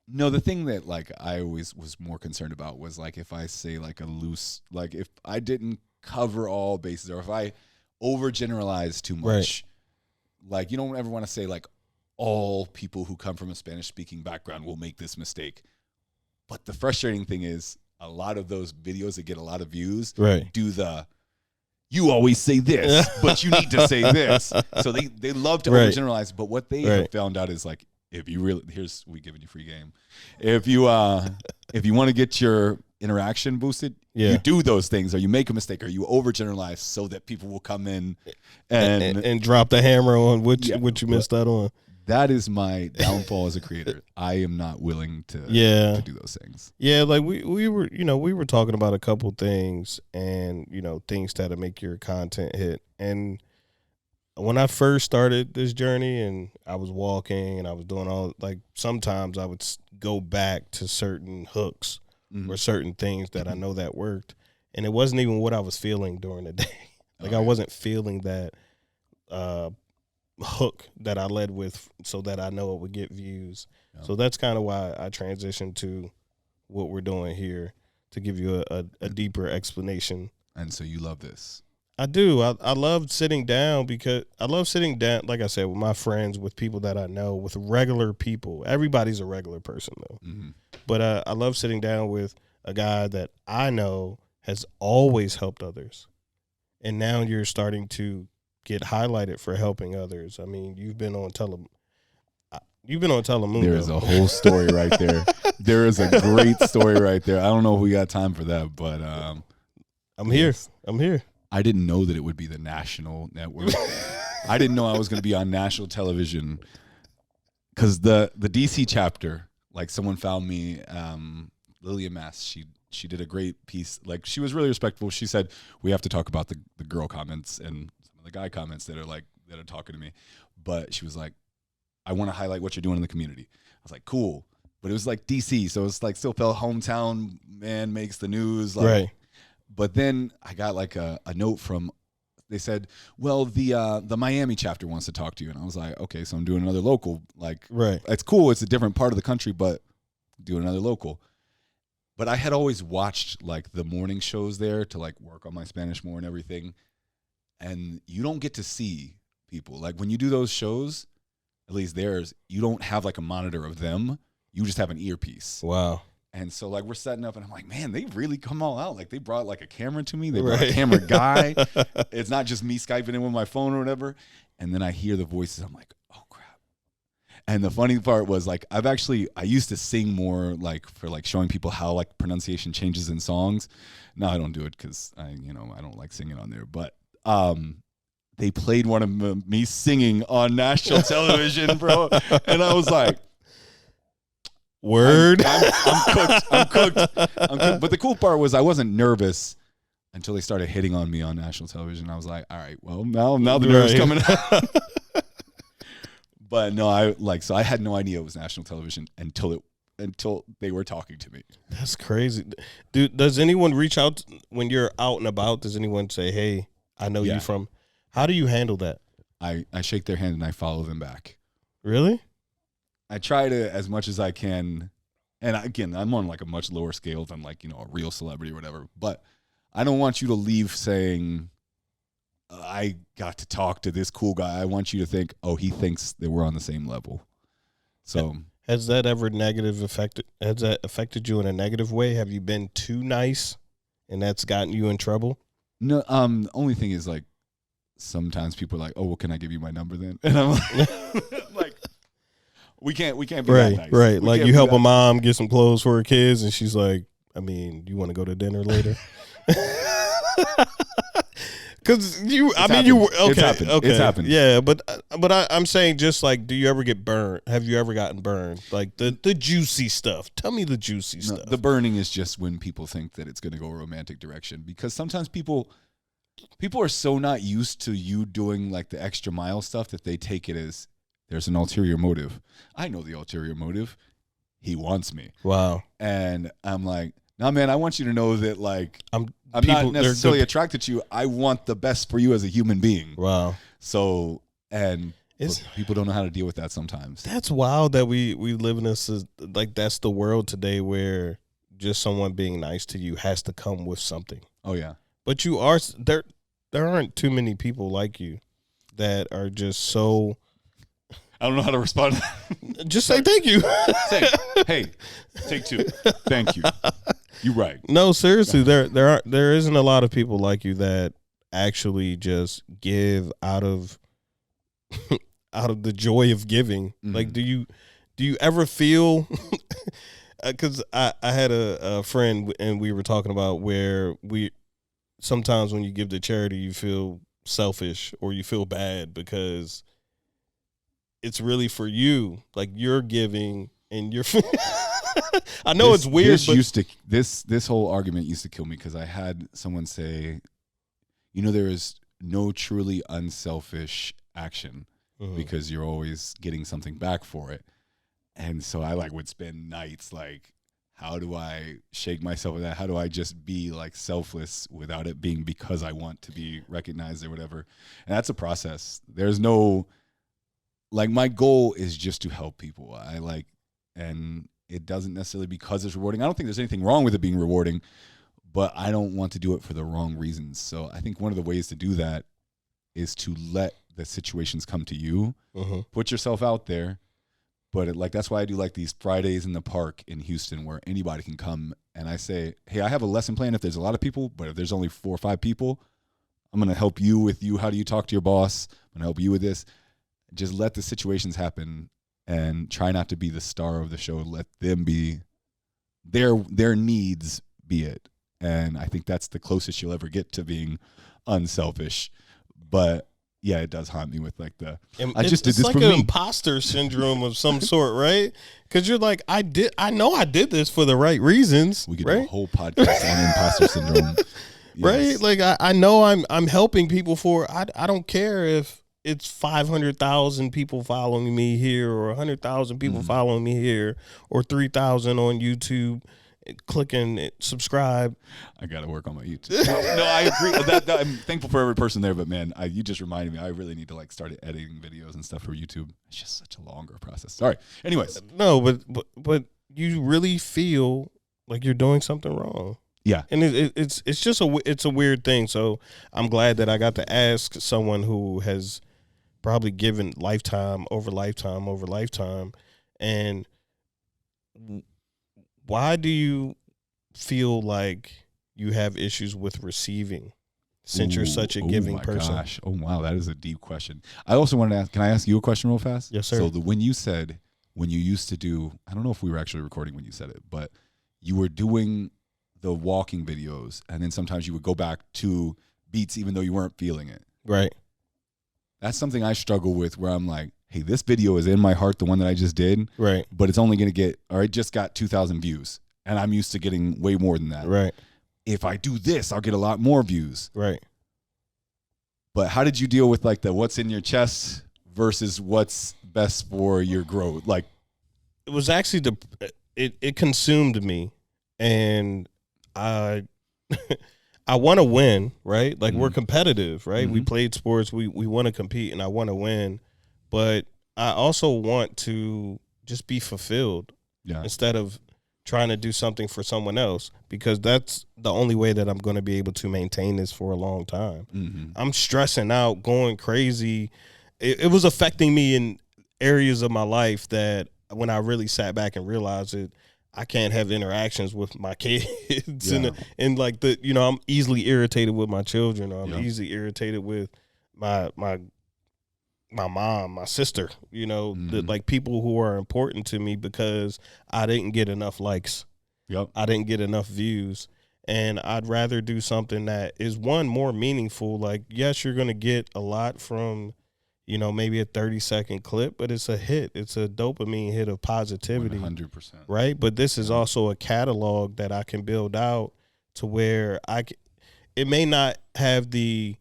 [SPEAKER 2] no, the thing that like I always was more concerned about was like if I say like a loose, like if I didn't cover all bases, or if I overgeneralize too much, like you don't ever want to say like all people who come from a Spanish speaking background will make this mistake. But the frustrating thing is a lot of those videos that get a lot of views do you always say this, but you need to say this. So they love to overgeneralize. But what they have found out is like, if you really, we giving you free game. If you want to get your interaction boosted, you do those things, or you make a mistake, or you overgeneralize so that people will come in and
[SPEAKER 1] drop the hammer on what you missed out on.
[SPEAKER 2] That is my downfall as a creator. I am not willing to do those things.
[SPEAKER 1] Yeah, like we were talking about a couple things, and things that'll make your content hit. And when I first started this journey and I was walking and I was doing all, like, sometimes I would go back to certain hooks or certain things that I know that worked, and it wasn't even what I was feeling during the day. Like I wasn't feeling that hook that I led with so that I know it would get views. So that's kind of why I transitioned to what we're doing here, to give you a deeper explanation.
[SPEAKER 2] And so you love this.
[SPEAKER 1] I do. I love sitting down, because I love sitting down, like I said, with my friends, with people that I know, with regular people. Everybody's a regular person, though. But I love sitting down with a guy that I know has always helped others. And now you're starting to get highlighted for helping others. I mean, you've been on Telemundo.
[SPEAKER 2] There is a whole story right there. There is a great story right there. I don't know if we got time for that, but
[SPEAKER 1] I'm here. I'm here.
[SPEAKER 2] I didn't know that it would be the national network. I didn't know I was going to be on national television, because the DC chapter, like, someone found me, Lilia Mass. She did a great piece. Like, she was really respectful. She said, we have to talk about the girl comments and some of the guy comments that are talking to me. But she was like, I want to highlight what you're doing in the community. I was like, cool. But it was like DC, so it's like still felt hometown man makes the news. Like,
[SPEAKER 1] right.
[SPEAKER 2] But then I got like a note from, they said, well, the Miami chapter wants to talk to you. And I was like, okay, so I'm doing another local. Like,
[SPEAKER 1] right.
[SPEAKER 2] It's cool. It's a different part of the country, but doing another local. But I had always watched like the morning shows there to like work on my Spanish more and everything. And you don't get to see people. Like when you do those shows, at least theirs, you don't have like a monitor of them. You just have an earpiece.
[SPEAKER 1] Wow.
[SPEAKER 2] And so like we're setting up and I'm like, man, they really come all out. Like they brought like a camera to me. They brought a camera guy. It's not just me Skyping in with my phone or whatever. And then I hear the voices. I'm like, oh crap. And the funny part was like, I used to sing more like for like showing people how like pronunciation changes in songs. Now I don't do it because I don't like singing on there. But they played one of me singing on national television, bro. And I was like,
[SPEAKER 1] word.
[SPEAKER 2] I'm cooked. But the cool part was I wasn't nervous until they started hitting on me on national television. I was like, all right, well, now the nerves coming out. But no, I had no idea it was national television until they were talking to me.
[SPEAKER 1] That's crazy. Dude, does anyone reach out when you're out and about? Does anyone say, hey, I know you from? How do you handle that?
[SPEAKER 2] I shake their hand and I follow them back.
[SPEAKER 1] Really?
[SPEAKER 2] I try to as much as I can. And again, I'm on like a much lower scale than like, a real celebrity or whatever. But I don't want you to leave saying, I got to talk to this cool guy. I want you to think, oh, he thinks that we're on the same level. So
[SPEAKER 1] has that affected you in a negative way? Have you been too nice and that's gotten you in trouble?
[SPEAKER 2] No, the only thing is like sometimes people are like, oh, well, can I give you my number then? And I'm like, we can't be that nice.
[SPEAKER 1] Right. Like you help a mom get some clothes for her kids and she's like, I mean, you want to go to dinner later? Because it's happened. Yeah, but I'm saying just like, do you ever get burned? Have you ever gotten burned? Like the juicy stuff. Tell me the juicy stuff.
[SPEAKER 2] The burning is just when people think that it's going to go a romantic direction, because sometimes people are so not used to you doing like the extra mile stuff that they take it as there's an ulterior motive. I know the ulterior motive. He wants me.
[SPEAKER 1] Wow.
[SPEAKER 2] And I'm like, no, man, I want you to know that like I'm not necessarily attracted to you. I want the best for you as a human being.
[SPEAKER 1] Wow.
[SPEAKER 2] So, and people don't know how to deal with that sometimes.
[SPEAKER 1] That's wild that we live in this, like that's the world today where just someone being nice to you has to come with something.
[SPEAKER 2] Oh yeah.
[SPEAKER 1] But you are, there aren't too many people like you that are just so.
[SPEAKER 2] I don't know how to respond.
[SPEAKER 1] Just say thank you.
[SPEAKER 2] Say, hey, take two. Thank you. You're right.
[SPEAKER 1] No, seriously, there isn't a lot of people like you that actually just give out of the joy of giving. Mm-hmm. Like, do you ever feel? Because I had a friend and we were talking about where sometimes when you give to charity, you feel selfish or you feel bad because it's really for you. Like you're giving and you're. I know it's weird.
[SPEAKER 2] This whole argument used to kill me because I had someone say, there is no truly unselfish action because you're always getting something back for it. And so I would spend nights like, how do I shake myself with that? How do I just be like selfless without it being because I want to be recognized or whatever? And that's a process. There's no, my goal is just to help people. And it doesn't necessarily because it's rewarding. I don't think there's anything wrong with it being rewarding, but I don't want to do it for the wrong reasons. So I think one of the ways to do that is to let the situations come to you, put yourself out there. But that's why I do like these Fridays in the park in Houston where anybody can come and I say, hey, I have a lesson plan if there's a lot of people, but if there's only 4 or 5 people, I'm going to help you with how do you talk to your boss? I'm going to help you with this. Just let the situations happen and try not to be the star of the show. Let them be their needs be it. And I think that's the closest you'll ever get to being unselfish. But yeah, it does haunt me with I just did this for me. It's like an imposter
[SPEAKER 1] syndrome of some sort, right? Because you're like, I know I did this for the right reasons.
[SPEAKER 2] We could do a whole podcast on imposter syndrome.
[SPEAKER 1] Yes. Right? Like I know I'm helping people I don't care if it's 500,000 people following me here, or 100,000 people following me here, or 3,000 on YouTube clicking it, subscribe.
[SPEAKER 2] I got to work on my YouTube. No, I agree. That I'm thankful for every person there, but man, you just reminded me. I really need to like start editing videos and stuff for YouTube. It's just such a longer process. Sorry. Anyways,
[SPEAKER 1] no, but you really feel like you're doing something wrong.
[SPEAKER 2] Yeah,
[SPEAKER 1] and it's just a weird thing. So I'm glad that I got to ask someone who has probably given lifetime over lifetime over lifetime, and why do you feel like you have issues with receiving since you're such a giving person?
[SPEAKER 2] Gosh. Oh, wow. That is a deep question. I also wanted to ask, can I ask you a question real fast?
[SPEAKER 1] Yes, sir.
[SPEAKER 2] So when you used to do, I don't know if we were actually recording when you said it, but you were doing the walking videos, and then sometimes you would go back to beats even though you weren't feeling it.
[SPEAKER 1] Right.
[SPEAKER 2] That's something I struggle with, where I'm like, hey, this video is in my heart, the one that I just did.
[SPEAKER 1] Right.
[SPEAKER 2] But it's only going to get, or it just got 2,000 views. And I'm used to getting way more than that.
[SPEAKER 1] Right.
[SPEAKER 2] If I do this, I'll get a lot more views.
[SPEAKER 1] Right.
[SPEAKER 2] But how did you deal with like the what's in your chest versus what's best for your growth? Like,
[SPEAKER 1] it was actually it consumed me, and I want to win, right? Like we're competitive, right? We played sports, we want to compete, and I want to win, but I also want to just be fulfilled instead of trying to do something for someone else, because that's the only way that I'm going to be able to maintain this for a long time. I'm stressing out, going crazy. It was affecting me in areas of my life that when I really sat back and realized it, I can't have interactions with my kids and like I'm easily irritated with my children, or I'm easily irritated with my mom, my sister, like people who are important to me, because I didn't get enough likes.
[SPEAKER 2] Yep.
[SPEAKER 1] I didn't get enough views. And I'd rather do something that is more meaningful. Like, yes, you're going to get a lot from, maybe a 30-second clip, but it's a hit. It's a dopamine hit of positivity.
[SPEAKER 2] 100%.
[SPEAKER 1] Right? But this is also a catalog that I can build out to where it may not have the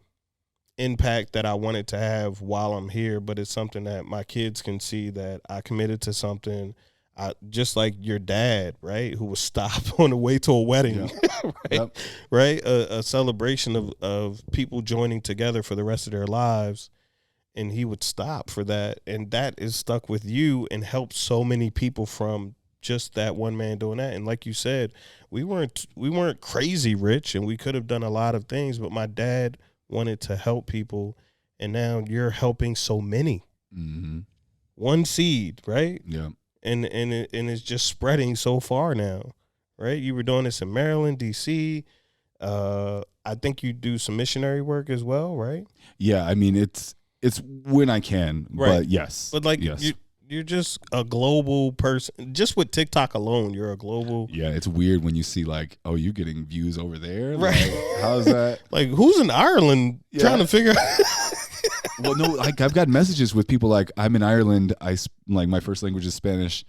[SPEAKER 1] impact that I wanted to have while I'm here, but it's something that my kids can see that I committed to something. Just like your dad, right, who was stopped on the way to a wedding, right? A celebration of people joining together for the rest of their lives, and he would stop for that, and that is stuck with you and helped so many people from just that one man doing that. And like you said, we weren't crazy rich, and we could have done a lot of things, but my dad wanted to help people, and now you're helping so many. One seed, right?
[SPEAKER 2] Yeah.
[SPEAKER 1] And it's just spreading so far now, right? You were doing this in Maryland, D.C. I think you do some missionary work as well, right?
[SPEAKER 2] Yeah, I mean it's when I can,
[SPEAKER 1] right.
[SPEAKER 2] But yes.
[SPEAKER 1] But like
[SPEAKER 2] yes.
[SPEAKER 1] You're just a global person. Just with TikTok alone, you're a global.
[SPEAKER 2] Yeah, it's weird when you see like, oh, you're getting views over there.
[SPEAKER 1] Right.
[SPEAKER 2] Like, how's that?
[SPEAKER 1] Like, who's in Ireland trying to figure out?
[SPEAKER 2] Well, no, like I've got messages with people like, I'm in Ireland. Like my first language is Spanish,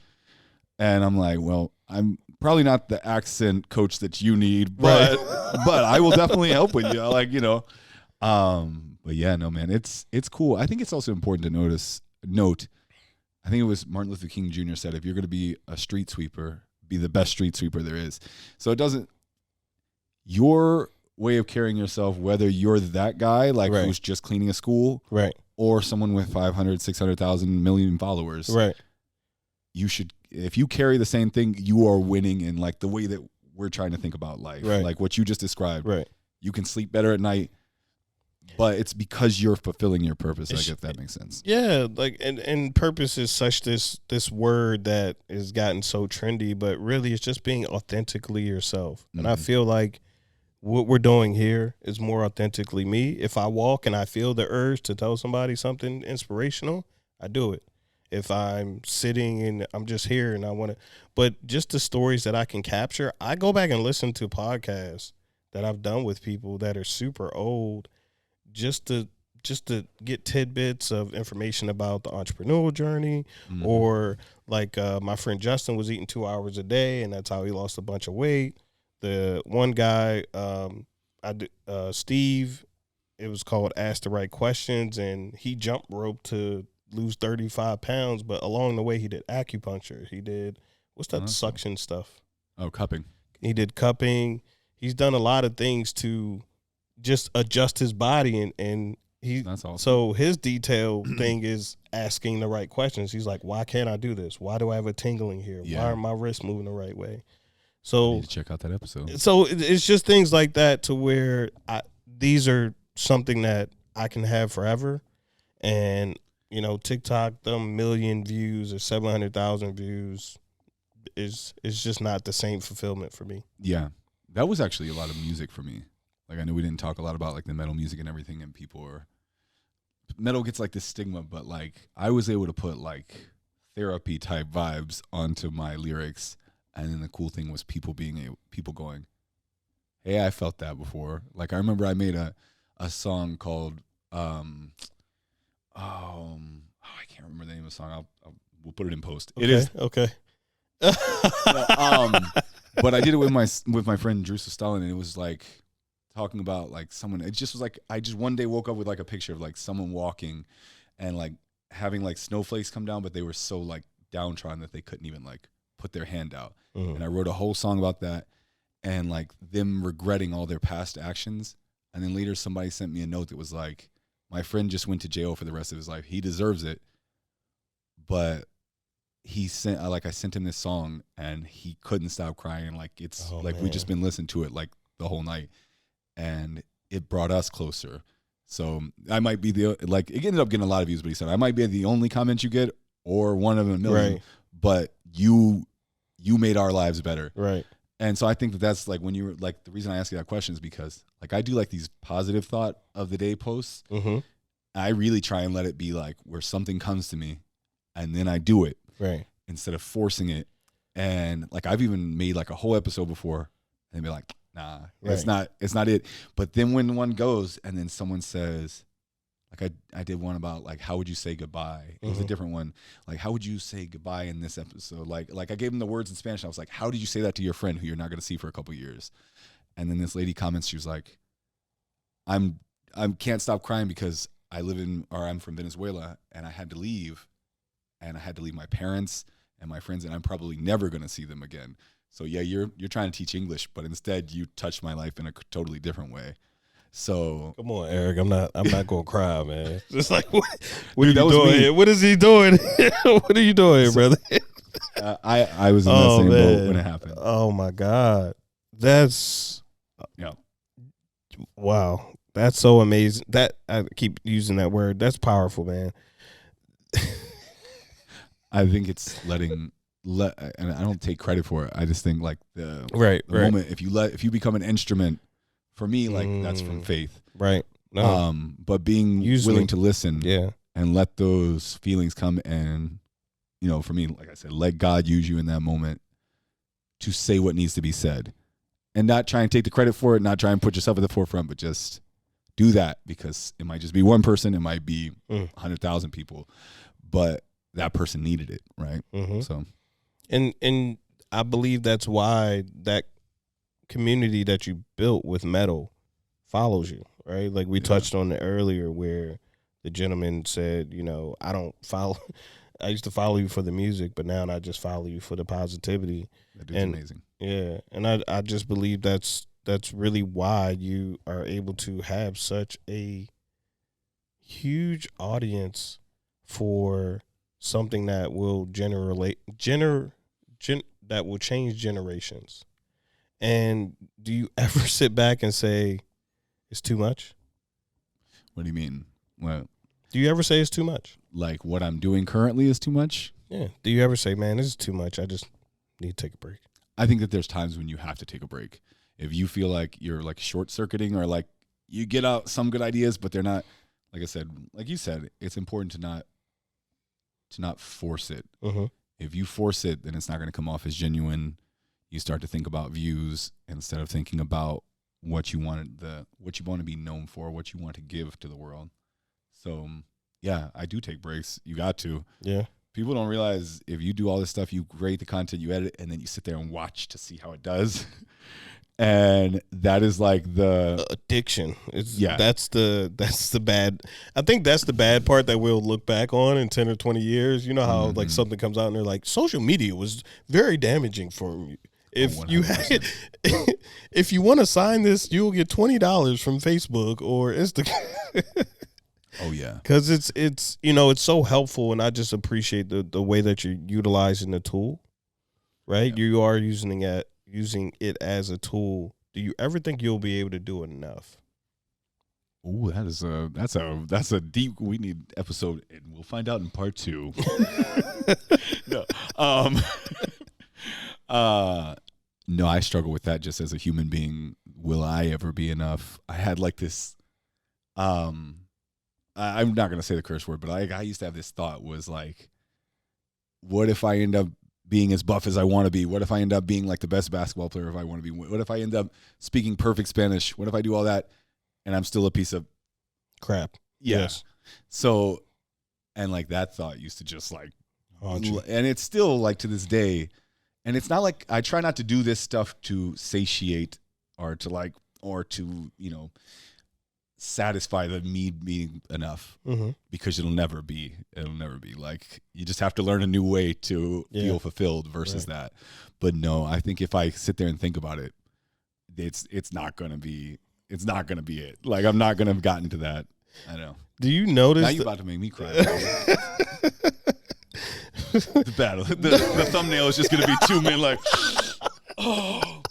[SPEAKER 2] and I'm like, well, I'm probably not the accent coach that you need, but but I will definitely help with you. Like but yeah, no, man, it's cool. I think it's also important to note. I think it was Martin Luther King Jr. said, if you're going to be a street sweeper, be the best street sweeper there is. So your way of carrying yourself, whether you're that guy like who's just cleaning a school, or someone with 500, 600,000 million followers, you should, if you carry the same thing, you are winning in like the way that we're trying to think about life, like what you just described. You can sleep better at night, but it's because you're fulfilling your purpose. Like, if that makes sense. Yeah,
[SPEAKER 1] like and purpose is such this word that has gotten so trendy, but really it's just being authentically yourself. And I feel like what we're doing here is more authentically me. If I walk and I feel the urge to tell somebody something inspirational, I do it. If I'm sitting and I'm just here and I want to, but just the stories that I can capture, I go back and listen to podcasts that I've done with people that are super old, just to get tidbits of information about the entrepreneurial journey, or like my friend Justin was eating 2 hours a day, and that's how he lost a bunch of weight. The one guy, Steve, it was called Ask the Right Questions, and he jump rope to lose 35 pounds, but along the way he did acupuncture. He did, what's that suction stuff?
[SPEAKER 2] Oh, cupping.
[SPEAKER 1] He did cupping. He's done a lot of things to just adjust his body, and
[SPEAKER 2] that's awesome.
[SPEAKER 1] So his detail thing is asking the right questions. He's like, why can't I do this? Why do I have a tingling here?
[SPEAKER 2] Yeah.
[SPEAKER 1] Why are my wrists moving the right way? So
[SPEAKER 2] I need to check out that episode.
[SPEAKER 1] So it's just things like that to where these are something that I can have forever. And, you know, TikTok, the 1 million views or 700,000 views is just not the same fulfillment for me.
[SPEAKER 2] Yeah. That was actually a lot of music for me. Like, I know we didn't talk a lot about like the metal music and everything, and metal gets like this stigma, but like I was able to put like therapy type vibes onto my lyrics. And then the cool thing was people going, hey, I felt that before. Like, I remember I made a song called, I can't remember the name of the song. We'll put it in post.
[SPEAKER 1] Okay,
[SPEAKER 2] it is
[SPEAKER 1] okay.
[SPEAKER 2] But I did it with my friend Drew Stalin, and it was like talking about like someone. It just was like I just one day woke up with like a picture of like someone walking, and like having like snowflakes come down, but they were so like downtrodden that they couldn't even like put their hand out. And I wrote a whole song about that, and like them regretting all their past actions. And then later somebody sent me a note that was like, my friend just went to jail for the rest of his life. He deserves it. But I sent him this song, and he couldn't stop crying. Like, it's we just been listening to it like the whole night, and it brought us closer. So I might be it ended up getting a lot of views, but he said I might be the only comment you get or one of a million,
[SPEAKER 1] right.
[SPEAKER 2] But you made our lives better.
[SPEAKER 1] Right.
[SPEAKER 2] And so I think that's like when you were like, the reason I ask you that question is because like I do like these positive thought of the day posts.
[SPEAKER 1] Mm-hmm.
[SPEAKER 2] I really try and let it be like where something comes to me and then I do it.
[SPEAKER 1] Right.
[SPEAKER 2] Instead of forcing it. And like I've even made like a whole episode before and be like, nah, it's not it. But then when one goes and then someone says, like I did one about like how would you say goodbye? It was a different one. Like how would you say goodbye in this episode? Like I gave them the words in Spanish. I was like, how did you say that to your friend who you're not going to see for a couple of years? And then this lady comments, she was like, I can't stop crying because I'm from Venezuela and I had to leave, and I had to leave my parents and my friends, and I'm probably never going to see them again. So yeah, you're trying to teach English, but instead you touched my life in a totally different way. So
[SPEAKER 1] come on, Eric. I'm not gonna cry, man. Just like what are you
[SPEAKER 2] doing
[SPEAKER 1] doing here? What is he doing? What are you doing here, brother?
[SPEAKER 2] I was in that same boat when it happened.
[SPEAKER 1] Oh my God, that's wow. That's so amazing. That I keep using that word. That's powerful, man.
[SPEAKER 2] I think it's and I don't take credit for it. I just think like the moment if you become an instrument. For me, like that's from faith,
[SPEAKER 1] right? No.
[SPEAKER 2] But being willing to listen, and let those feelings come, and for me, like I said, let God use you in that moment to say what needs to be said, and not try and take the credit for it, not try and put yourself at the forefront, but just do that because it might just be one person, it might be 100,000 people, but that person needed it, right?
[SPEAKER 1] Mm-hmm.
[SPEAKER 2] So,
[SPEAKER 1] and I believe that's why that community that you built with metal follows you, right? Like we touched on it earlier where the gentleman said, I don't follow I used to follow you for the music, but now I just follow you for the positivity.
[SPEAKER 2] That dude's amazing.
[SPEAKER 1] Yeah. And I just believe that's really why you are able to have such a huge audience for something that will that will change generations. And do you ever sit back and say, it's too much?
[SPEAKER 2] What do you mean? Well,
[SPEAKER 1] do you ever say it's too much?
[SPEAKER 2] Like what I'm doing currently is too much?
[SPEAKER 1] Yeah. Do you ever say, man, this is too much. I just need to take a break?
[SPEAKER 2] I think that there's times when you have to take a break. If you feel like you're like short circuiting or like you get out some good ideas, but they're not, like I said, like you said, it's important to not force it.
[SPEAKER 1] Mm-hmm.
[SPEAKER 2] If you force it, then it's not going to come off as genuine. You start to think about views instead of thinking about what you want to be known for, what you want to give to the world. So yeah, I do take breaks. You got to.
[SPEAKER 1] Yeah.
[SPEAKER 2] People don't realize if you do all this stuff, you create the content, you edit, and then you sit there and watch to see how it does. And that is like the
[SPEAKER 1] addiction. That's the bad. I think that's the bad part that we'll look back on in 10 or 20 years. You know how like something comes out and they're like, social media was very damaging for me. If you had, if you want to sign this, you'll get $20 from Facebook or Instagram.
[SPEAKER 2] Oh yeah,
[SPEAKER 1] because it's it's so helpful, and I just appreciate the way that you're utilizing the tool. Right, you are using it as a tool. Do you ever think you'll be able to do it enough?
[SPEAKER 2] Ooh, that's a deep. We need episode, and we'll find out in part 2. No, no, I struggle with that just as a human being. Will I ever be enough? I had like this. I'm not gonna say the curse word, but I used to have this thought was like, what if I end up being as buff as I want to be? What if I end up being like the best basketball player if I want to be? What if I end up speaking perfect Spanish? What if I do all that and I'm still a piece of
[SPEAKER 1] crap?
[SPEAKER 2] Yeah.
[SPEAKER 1] Yes.
[SPEAKER 2] So, and like that thought used to just like,
[SPEAKER 1] haunt you.
[SPEAKER 2] And it's still like to this day. And it's not like I try not to do this stuff to satiate or to satisfy the need being enough, because it'll never be like, you just have to learn a new way to feel fulfilled versus that. But no, I think if I sit there and think about it, it's not going to be it. Like, I'm not going to have gotten to that. I know.
[SPEAKER 1] Do you notice
[SPEAKER 2] now you're about to make me cry. The battle. The thumbnail is just going to be 2 men like, oh.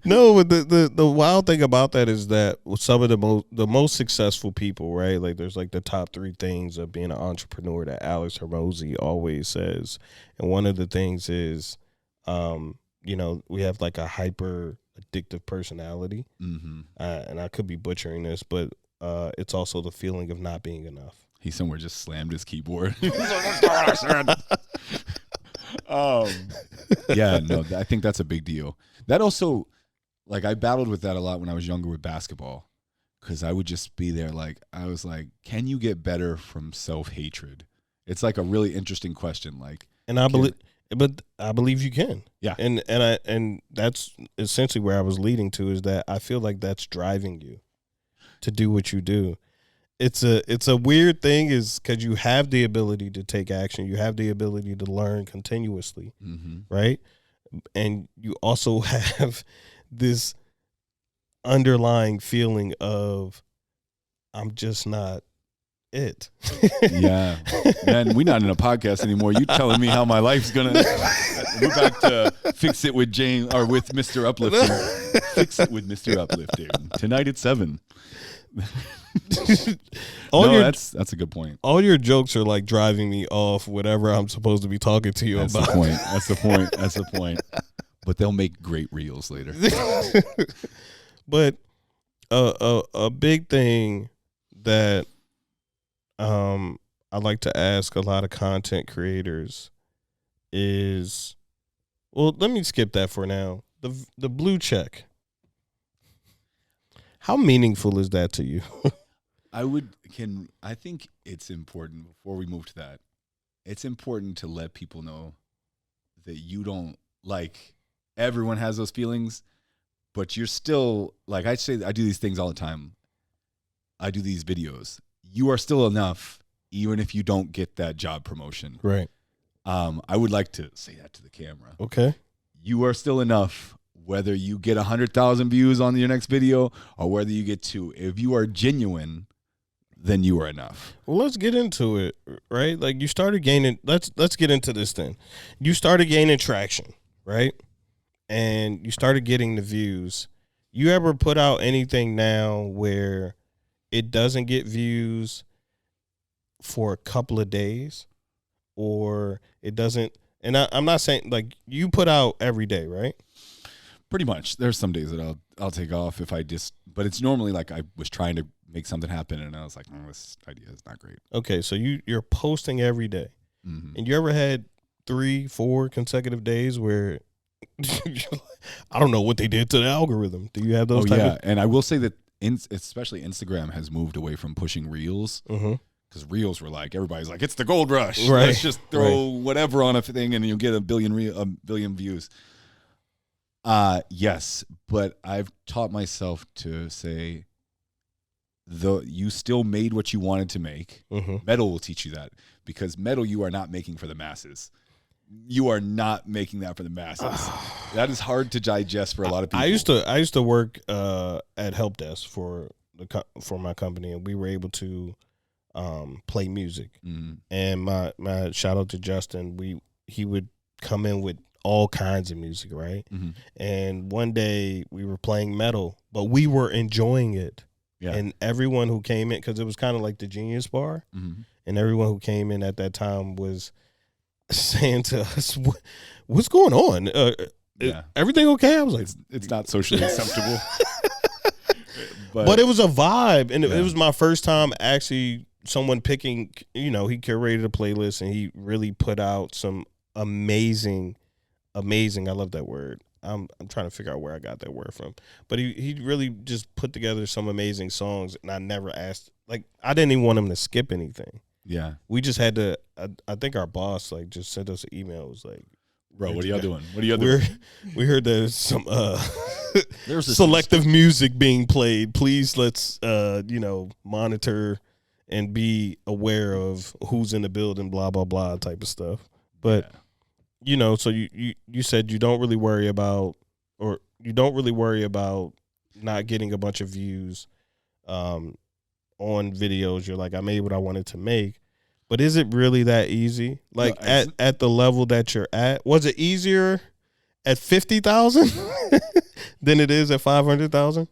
[SPEAKER 1] No, but the wild thing about that is that some of the most successful people, right? Like, there's like the top 3 things of being an entrepreneur that Alex Hormozy always says, and one of the things is, we have like a hyper addictive personality, and I could be butchering this, but it's also the feeling of not being enough.
[SPEAKER 2] He somewhere just slammed his keyboard. Yeah, no, I think that's a big deal. That also, like, I battled with that a lot when I was younger with basketball, because I would just be there like, I was like, can you get better from self-hatred? It's like a really interesting question. Like, and I
[SPEAKER 1] believe you can.
[SPEAKER 2] Yeah.
[SPEAKER 1] And that's essentially where I was leading to, is that I feel like that's driving you to do what you do. It's a weird thing, is because you have the ability to take action. You have the ability to learn continuously, right? And you also have this underlying feeling of, I'm just not it.
[SPEAKER 2] Yeah. Man, we're not in a podcast anymore. You telling me how my life's going to... We're back to Fix It with James, or with Mr. Uplifting. Fix It with Mr. Uplifting. Tonight at 7. That's a good point.
[SPEAKER 1] All your jokes are like driving me off whatever I'm supposed to be talking to you about.
[SPEAKER 2] That's the point. But they'll make great reels later.
[SPEAKER 1] But a big thing that I like to ask a lot of content creators is, well, let me skip that for now. The blue check. How meaningful is that to you?
[SPEAKER 2] I think it's important, before we move to that, it's important to let people know that you don't, like, everyone has those feelings, but you're still, like, I say, I do these things all the time. I do these videos. You are still enough, even if you don't get that job promotion.
[SPEAKER 1] Right.
[SPEAKER 2] I would like to say that to the camera.
[SPEAKER 1] Okay.
[SPEAKER 2] You are still enough, whether you get 100,000 views on your next video or whether you get 2. If you are genuine, then you are enough.
[SPEAKER 1] Well, let's get into it, right? Like, you started gaining, let's get into this then. You started gaining traction, right? And you started getting the views. You ever put out anything now where it doesn't get views for a couple of days, or it doesn't? And I'm not saying, like, you put out every day, right?
[SPEAKER 2] Pretty much. There's some days that I'll take off but it's normally like I was trying to make something happen and I was like, oh, this idea is not great.
[SPEAKER 1] Okay, so you're posting every day. And you ever had 3-4 consecutive days where I don't know what they did to the algorithm? Do you have those?
[SPEAKER 2] And I will say that especially Instagram has moved away from pushing reels, because reels were like, everybody's like, it's the gold rush.
[SPEAKER 1] Right.
[SPEAKER 2] Let's just throw whatever on a thing and you'll get a billion views. Yes, but I've taught myself to say, though you still made what you wanted to make. Metal will teach you that, because metal you are not making for the masses. You are not making that for the masses. That is hard to digest for a lot of people.
[SPEAKER 1] I used to work at help desk for my company, and we were able to play music. And my shout out to Justin. He would come in with all kinds of music, right? And one day we were playing metal, but we were enjoying it. Yeah. And everyone who came in, because it was kind of like the Genius Bar, and everyone who came in at that time was saying to us, "What's going on? Everything okay?" I was like,
[SPEAKER 2] "It's not socially acceptable."
[SPEAKER 1] But it was a vibe, and it was my first time actually someone picking. He curated a playlist, and he really put out some amazing. I love that word. I'm trying to figure out where I got that word from, but he really just put together some amazing songs, and I never asked. Like, I didn't even want him to skip anything.
[SPEAKER 2] Yeah,
[SPEAKER 1] we just had to. I think our boss just sent us an email. It was like,
[SPEAKER 2] "Bro, what are y'all doing? What are y'all doing?"
[SPEAKER 1] We heard there's some there's selective music being played. Please let's monitor and be aware of who's in the building. Blah blah blah type of stuff. But so you said you don't really worry about not getting a bunch of views on videos. You're like, I made what I wanted to make. But is it really that easy? Like, at the level that you're at, was it easier at 50,000 than it is at 500,000?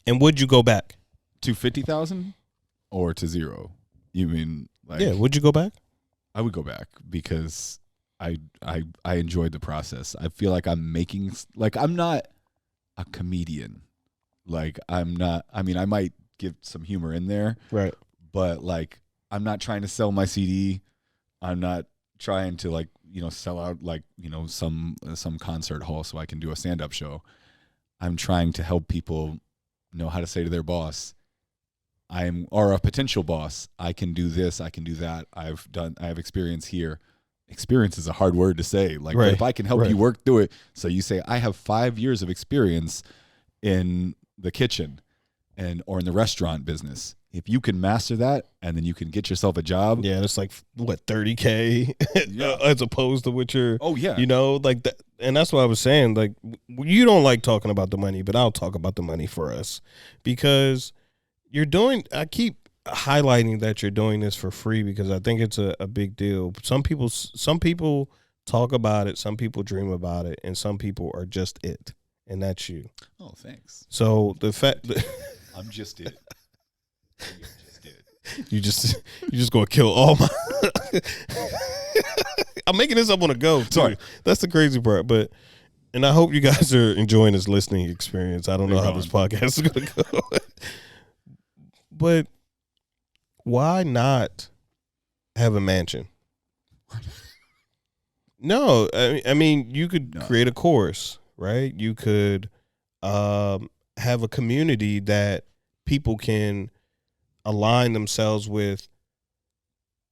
[SPEAKER 1] And would you go back
[SPEAKER 2] to 50,000 or to zero? You mean
[SPEAKER 1] would you go back?
[SPEAKER 2] I would go back, because I enjoyed the process. I feel like I'm not a comedian. Like, I'm not. I mean, I might give some humor in there,
[SPEAKER 1] right?
[SPEAKER 2] But I'm not trying to sell my CD. I'm not trying to sell out some concert hall so I can do a stand-up show. I'm trying to help people know how to say to their boss, or a potential boss, I can do this, I can do that. I have experience here. Experience is a hard word to say. But if I can help you work through it, so you say, I have 5 years of experience in the kitchen or in the restaurant business. If you can master that, and then you can get yourself a job.
[SPEAKER 1] Yeah, it's like, what, $30K as opposed to what you're, like that. And that's what I was saying. Like, you don't like talking about the money, but I'll talk about the money for us, because I keep highlighting that you're doing this for free, because I think it's a big deal. Some people talk about it, some people dream about it, and some people are just it, and that's you.
[SPEAKER 2] Oh, thanks.
[SPEAKER 1] So the fact that
[SPEAKER 2] I'm just it.
[SPEAKER 1] You just gonna kill all my. I'm making this up on the go too. Sorry. That's the crazy part, and I hope you guys are enjoying this listening experience. I don't know how this podcast is gonna go. But why not have a mansion? No, I mean, you could create a course, right? You could have a community that people can align themselves with.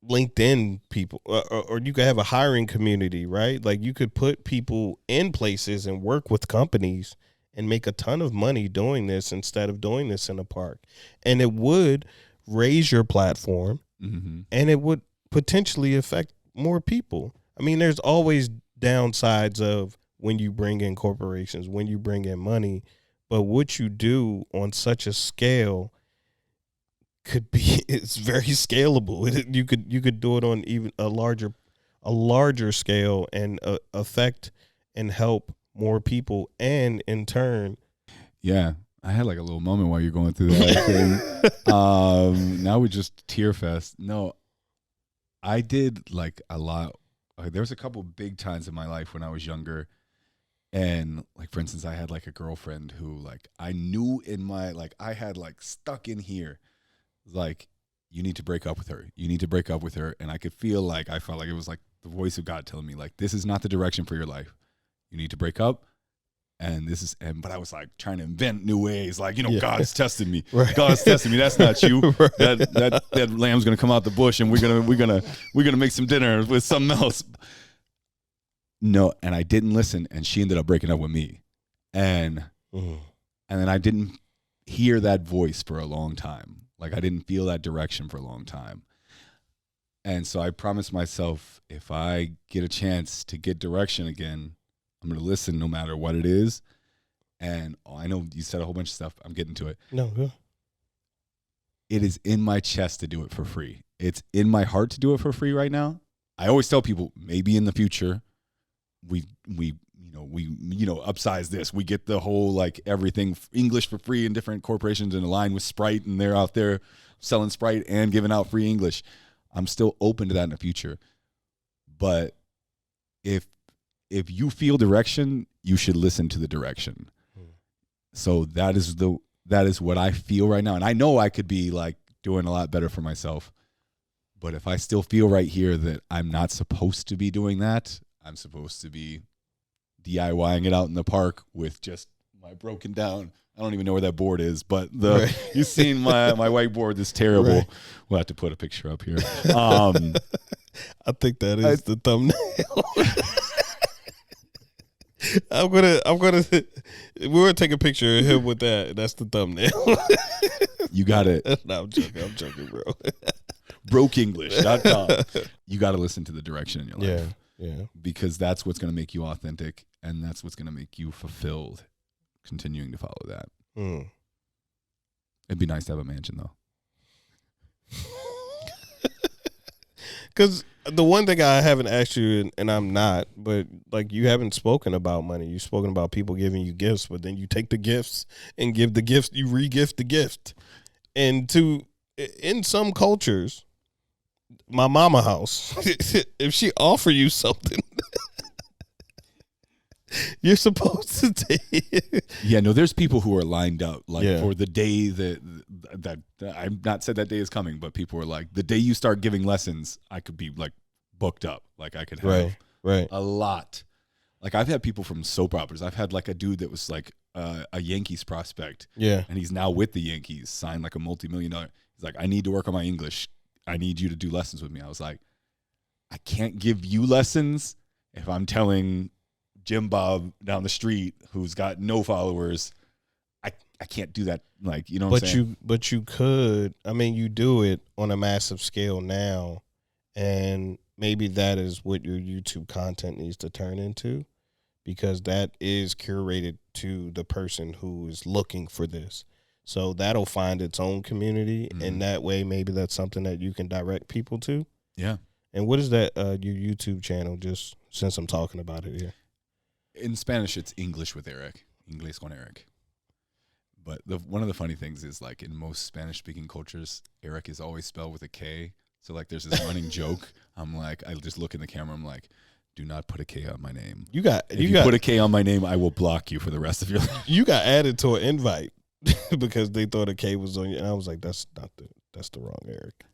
[SPEAKER 1] LinkedIn people, or you could have a hiring community, right? Like, you could put people in places and work with companies and make a ton of money doing this instead of doing this in a park. And it would raise your platform, and it would potentially affect more people. I mean, there's always downsides of when you bring in corporations, when you bring in money, but what you do on such a scale it's very scalable. You could do it on even a larger scale and affect and help more people, and in turn.
[SPEAKER 2] Yeah, I had like a little moment while you're going through that thing. Now we just tear fest. No, I did like a lot. There was a couple big times in my life when I was younger, and like, for instance, I had like a girlfriend who like I knew in my I had like stuck in here. Like, you need to break up with her. You need to break up with her. And I felt like it was like the voice of God telling me, like, this is not the direction for your life. You need to break up. But I was like trying to invent new ways. Like, God's testing me. Right. God's testing me. That's not you. Right. That lamb's gonna come out the bush, and we're gonna make some dinner with something else. no, and I didn't listen, and she ended up breaking up with me. And then I didn't hear that voice for a long time. Like, I didn't feel that direction for a long time. And so I promised myself, if I get a chance to get direction again, I'm going to listen no matter what it is. And I know you said a whole bunch of stuff. I'm getting to it.
[SPEAKER 1] No, good.
[SPEAKER 2] It is in my chest to do it for free. It's in my heart to do it for free right now. I always tell people, maybe in the future, we upsize this. We get the whole, like, everything English for free in different corporations and align with Sprite, and they're out there selling Sprite and giving out free English. I'm still open to that in the future. But if you feel direction, you should listen to the direction. So that is what I feel right now. And I know I could be, like, doing a lot better for myself. But if I still feel right here that I'm not supposed to be doing that, I'm supposed to be DIYing it out in the park with just my broken down. I don't even know where that board is, but you've seen my whiteboard that's terrible. Right. We'll have to put a picture up here.
[SPEAKER 1] I think that is the thumbnail. We're gonna take a picture of him with that. That's the thumbnail.
[SPEAKER 2] You got it.
[SPEAKER 1] No, I'm joking, bro.
[SPEAKER 2] Brokeenglish.com. You got to listen to the direction in your life.
[SPEAKER 1] Yeah. Because
[SPEAKER 2] that's what's going to make you authentic, and that's what's going to make you fulfilled, continuing to follow that. It'd be nice to have a mansion, though.
[SPEAKER 1] Because the one thing I haven't asked you, and I'm not, but, like, you haven't spoken about money. You've spoken about people giving you gifts, but then you take the gifts and give the gifts, you re-gift the gift. And in some cultures, my mama house, if she offer you something, you're supposed to take it.
[SPEAKER 2] Yeah, no, there's people who are lined up, like, for the day that I'm not said that day is coming, but people are like, the day you start giving lessons, I could be, like, booked up. Like, I could have a lot. Like, I've had people from soap operas. I've had, like, a dude that was, like, a Yankees prospect.
[SPEAKER 1] Yeah.
[SPEAKER 2] And he's now with the Yankees, signed, like, a multi-million-dollar. He's like, I need to work on my English. I need you to do lessons with me. I was like, I can't give you lessons if I'm telling Jim Bob down the street who's got no followers, I can't do that. Like, you know what I'm saying?
[SPEAKER 1] But you could. I mean, you do it on a massive scale now, and maybe that is what your YouTube content needs to turn into, because that is curated to the person who is looking for this. So that'll find its own community, and that way maybe that's something that you can direct people to.
[SPEAKER 2] Yeah.
[SPEAKER 1] And what is that, your YouTube channel, just since I'm talking about it here?
[SPEAKER 2] In Spanish, it's English with Eric. Inglés con Eric. But one of the funny things is, like, in most Spanish-speaking cultures, Eric is always spelled with a K. So, like, there's this running joke. I'm like, I just look in the camera. I'm like, do not put a K on my name. If you put a K on my name, I will block you for the rest of your life.
[SPEAKER 1] You got added to an invite because they thought a K was on you. And I was like, that's the wrong Eric.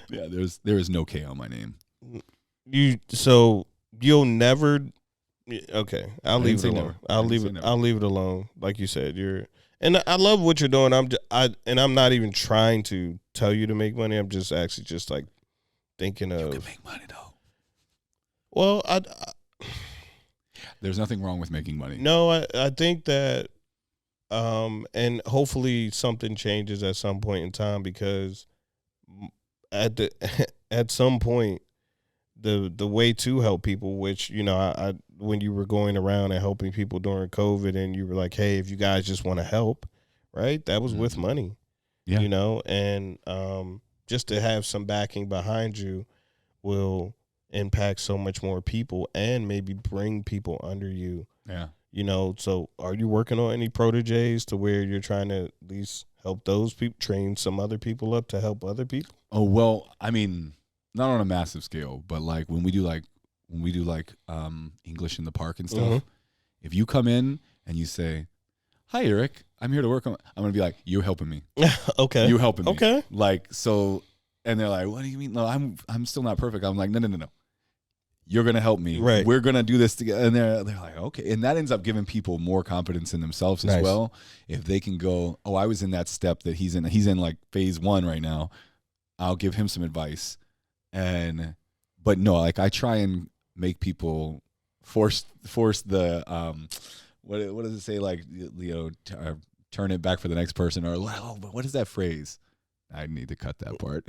[SPEAKER 2] Yeah, there is no K on my name.
[SPEAKER 1] You'll never. Okay, I'll leave it alone. I'll leave it alone. Like you said, and I love what you're doing. I'm not even trying to tell you to make money. I'm just actually just, like, thinking of.
[SPEAKER 2] You can make money though.
[SPEAKER 1] Well,
[SPEAKER 2] there's nothing wrong with making money.
[SPEAKER 1] No, I think that, and hopefully something changes at some point in time, because at some point, the way to help people, which, you know, I when you were going around and helping people during COVID, and you were like, hey, if you guys just want to help, right? That was with money, you know, and just to have some backing behind you will impact so much more people and maybe bring people under you.
[SPEAKER 2] Yeah.
[SPEAKER 1] You know, so are you working on any proteges to where you're trying to at least help those people, train some other people up to help other people?
[SPEAKER 2] Oh, well, I mean, not on a massive scale, but, like, when we do English in the park and stuff, if you come in and you say, hi, Eric, I'm here to work on, I'm going to be like, you're helping me.
[SPEAKER 1] Okay.
[SPEAKER 2] You're helping me.
[SPEAKER 1] Okay.
[SPEAKER 2] Like, so, and they're like, what do you mean? No, I'm still not perfect. I'm like, no. You're going to help me.
[SPEAKER 1] Right.
[SPEAKER 2] We're going to do this together. And they're like, okay. And that ends up giving people more confidence in themselves as well. If they can go, oh, I was in that step that he's in like phase 1 right now. I'll give him some advice. And but no, like I try and make people force the what does it say, like, turn it back for the next person, or what is that phrase? I need to cut that part.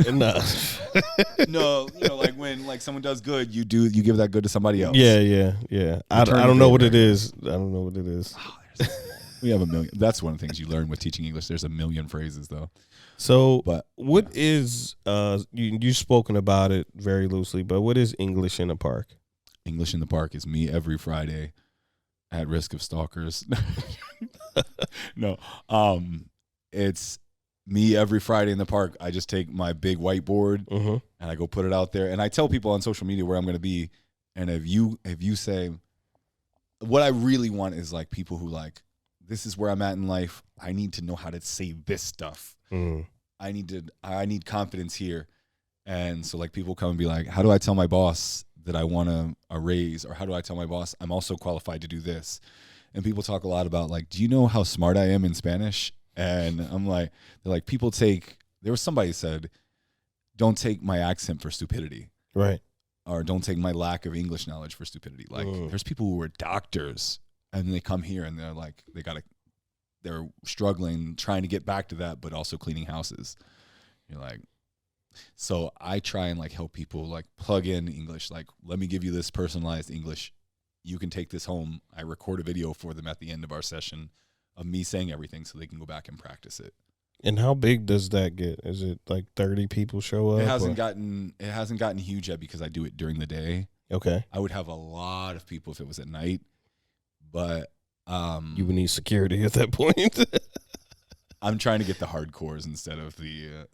[SPEAKER 2] No, like when like someone does good, you give that good to somebody else.
[SPEAKER 1] Yeah. I don't know what it is. I don't know what it is.
[SPEAKER 2] We have a million. That's one of the things you learn with teaching English. There's a million phrases though.
[SPEAKER 1] So, what is you've spoken about it very loosely, but what is English in the Park?
[SPEAKER 2] English in the Park is me every Friday, at risk of stalkers. No, it's me every Friday in the park. I just take my big whiteboard and I go put it out there, and I tell people on social media where I'm going to be. And if you say, what I really want is like people who like, this is where I'm at in life. I need to know how to say this stuff. I need confidence here. And so like people come and be like, how do I tell my boss that I want a raise? Or how do I tell my boss I'm also qualified to do this? And people talk a lot about like, do you know how smart I am in Spanish? And I'm like, they're like, there was somebody said, don't take my accent for stupidity.
[SPEAKER 1] Right.
[SPEAKER 2] Or don't take my lack of English knowledge for stupidity. Like there's people who are doctors and they come here and they're like, they're struggling, trying to get back to that, but also cleaning houses. You're like, so I try and like help people like plug in English. Like, let me give you this personalized English. You can take this home. I record a video for them at the end of our session of me saying everything so they can go back and practice it.
[SPEAKER 1] And how big does that get? Is it like 30 people show up?
[SPEAKER 2] It hasn't gotten huge yet because I do it during the day.
[SPEAKER 1] Okay.
[SPEAKER 2] I would have a lot of people if it was at night, but
[SPEAKER 1] you would need security at that point.
[SPEAKER 2] I'm trying to get the hardcores instead of the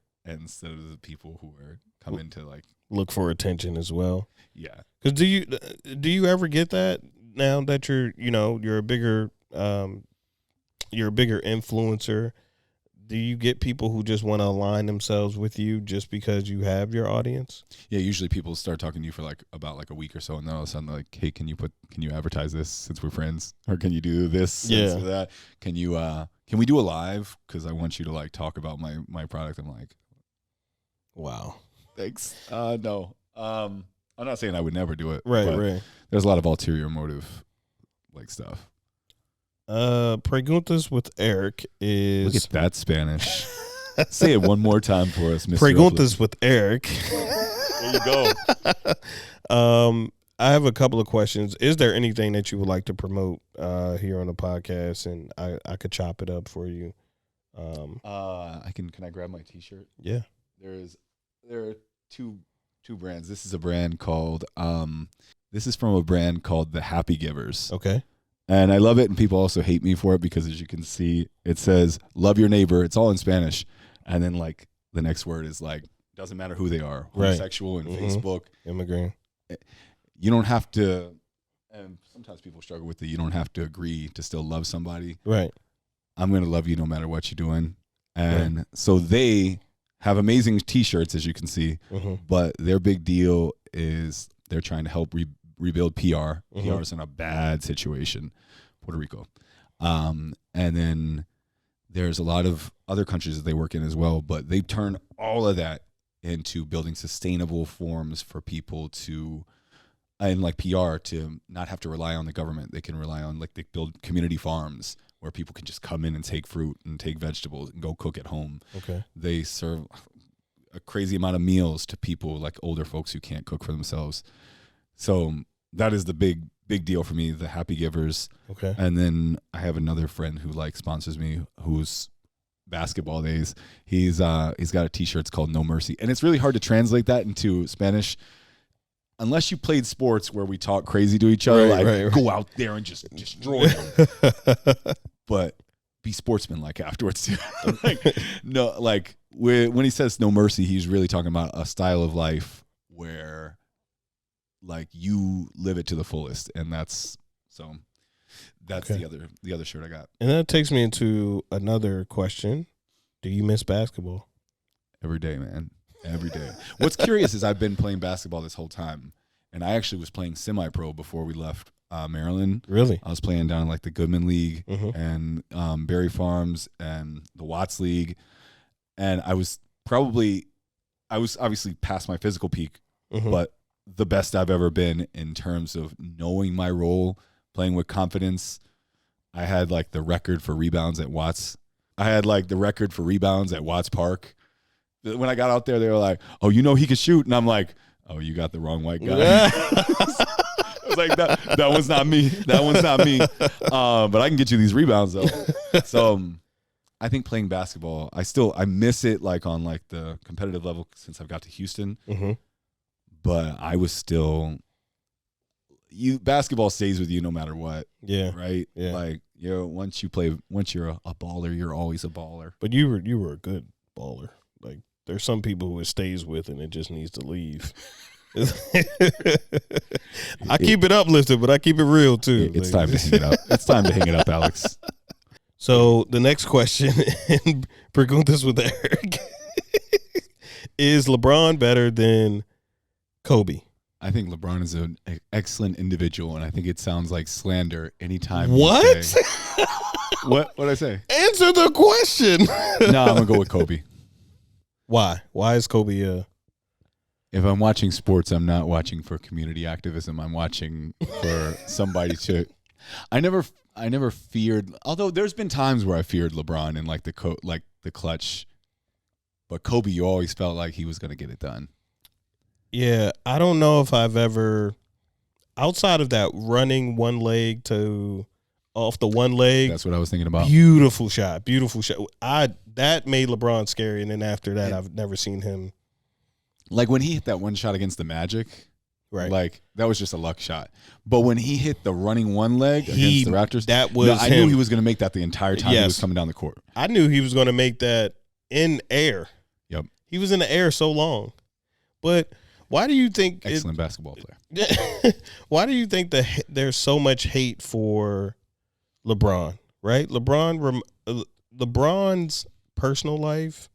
[SPEAKER 2] people who are coming to like
[SPEAKER 1] look for attention as well.
[SPEAKER 2] Yeah.
[SPEAKER 1] Because do you ever get that now that you're a bigger influencer? Do you get people who just want to align themselves with you just because you have your audience? Yeah,
[SPEAKER 2] usually people start talking to you for like about like a week or so, and then all of a sudden they're like, hey, can you advertise this since we're friends? Or can you do this?
[SPEAKER 1] Yeah.
[SPEAKER 2] That? Can we do a live? Because I want you to like talk about my product. I'm like,
[SPEAKER 1] wow.
[SPEAKER 2] Thanks. No. I'm not saying I would never do it.
[SPEAKER 1] Right.
[SPEAKER 2] There's a lot of ulterior motive like stuff.
[SPEAKER 1] Preguntas with Eric is...
[SPEAKER 2] Look at that Spanish. Say it one more time for us, Mr.
[SPEAKER 1] Preguntas with Eric.
[SPEAKER 2] There you go.
[SPEAKER 1] I have a couple of questions. Is there anything that you would like to promote here on the podcast? And I could chop it up for you.
[SPEAKER 2] Can I grab my T-shirt?
[SPEAKER 1] Yeah.
[SPEAKER 2] There are two brands. This is a brand called this is from a brand called the Happy Givers.
[SPEAKER 1] Okay.
[SPEAKER 2] And I love it, and people also hate me for it because, as you can see, it says "love your neighbor." It's all in Spanish, and then like the next word is like doesn't matter who they are, homosexual and Facebook,
[SPEAKER 1] immigrant.
[SPEAKER 2] You don't have to. And sometimes people struggle with it. You don't have to agree to still love somebody.
[SPEAKER 1] Right.
[SPEAKER 2] I'm gonna love you no matter what you're doing, and so they have amazing T-shirts, as you can see. But their big deal is they're trying to help rebuild PR. PR is in a bad situation, Puerto Rico. And then there's a lot of other countries that they work in as well, but they turn all of that into building sustainable forms for people to, and like PR, to not have to rely on the government. They can rely on, like, they build community farms where people can just come in and take fruit and take vegetables and go cook at home.
[SPEAKER 1] Okay.
[SPEAKER 2] They serve a crazy amount of meals to people, like older folks who can't cook for themselves. So that is the big deal for me, the Happy Givers.
[SPEAKER 1] Okay.
[SPEAKER 2] And then I have another friend who like sponsors me, who's basketball days. He's got a T-shirt. It's called No Mercy. And it's really hard to translate that into Spanish unless you played sports where we talk crazy to each other. Right. Go out there and just destroy them. But be sportsmanlike afterwards too. When he says no mercy, he's really talking about a style of life where like you live it to the fullest, and that's the other shirt I got.
[SPEAKER 1] And that takes me into another question. Do you miss basketball?
[SPEAKER 2] Every day, man. Every day. What's curious is I've been playing basketball this whole time, and I actually was playing semi-pro before we left Maryland.
[SPEAKER 1] Really?
[SPEAKER 2] I was playing down in like the Goodman League and Berry Farms and the Watts League, and I was obviously past my physical peak, but the best I've ever been in terms of knowing my role, playing with confidence. I had like the record for rebounds at Watts. Park. When I got out there, they were like, "Oh, you know he could shoot," and I'm like, "Oh, you got the wrong white guy." I was like, "That one's not me. That one's not me." But I can get you these rebounds though. So I think playing basketball, I miss it like on like the competitive level since I've got to Houston.
[SPEAKER 1] Mm-hmm.
[SPEAKER 2] But I was still. Basketball stays with you no matter what.
[SPEAKER 1] Yeah.
[SPEAKER 2] Right.
[SPEAKER 1] Yeah.
[SPEAKER 2] Like once you're a baller, you're always a baller.
[SPEAKER 1] But you were a good baller. Like there's some people who it stays with and it just needs to leave. I keep it uplifted, but I keep it real too.
[SPEAKER 2] It's time to hang it up. It's time to hang it up, Alex.
[SPEAKER 1] So the next question, and preguntas with Eric, is LeBron better than Kobe?
[SPEAKER 2] I think LeBron is an excellent individual, and I think it sounds like slander anytime.
[SPEAKER 1] What?
[SPEAKER 2] Say, what did I say?
[SPEAKER 1] Answer the question.
[SPEAKER 2] No, I'm gonna go with Kobe.
[SPEAKER 1] Why? Why is Kobe?
[SPEAKER 2] If I'm watching sports, I'm not watching for community activism. I'm watching for somebody to. I never feared. Although there's been times where I feared LeBron in like the clutch, but Kobe, you always felt like he was gonna get it done.
[SPEAKER 1] Yeah, I don't know if I've ever, outside of that running one leg to off the one leg.
[SPEAKER 2] That's what I was thinking about.
[SPEAKER 1] Beautiful shot. That made LeBron scary, and then after that, I've never seen him.
[SPEAKER 2] Like when he hit that one shot against the Magic,
[SPEAKER 1] right?
[SPEAKER 2] Like that was just a luck shot. But when he hit the running one leg against the Raptors, I knew he was going to make that the entire time he was coming down the court.
[SPEAKER 1] I knew he was going to make that in air.
[SPEAKER 2] Yep.
[SPEAKER 1] He was in the air so long, but. Why do you think
[SPEAKER 2] excellent basketball player?
[SPEAKER 1] Why do you think that there's so much hate for LeBron? Right, LeBron's personal life,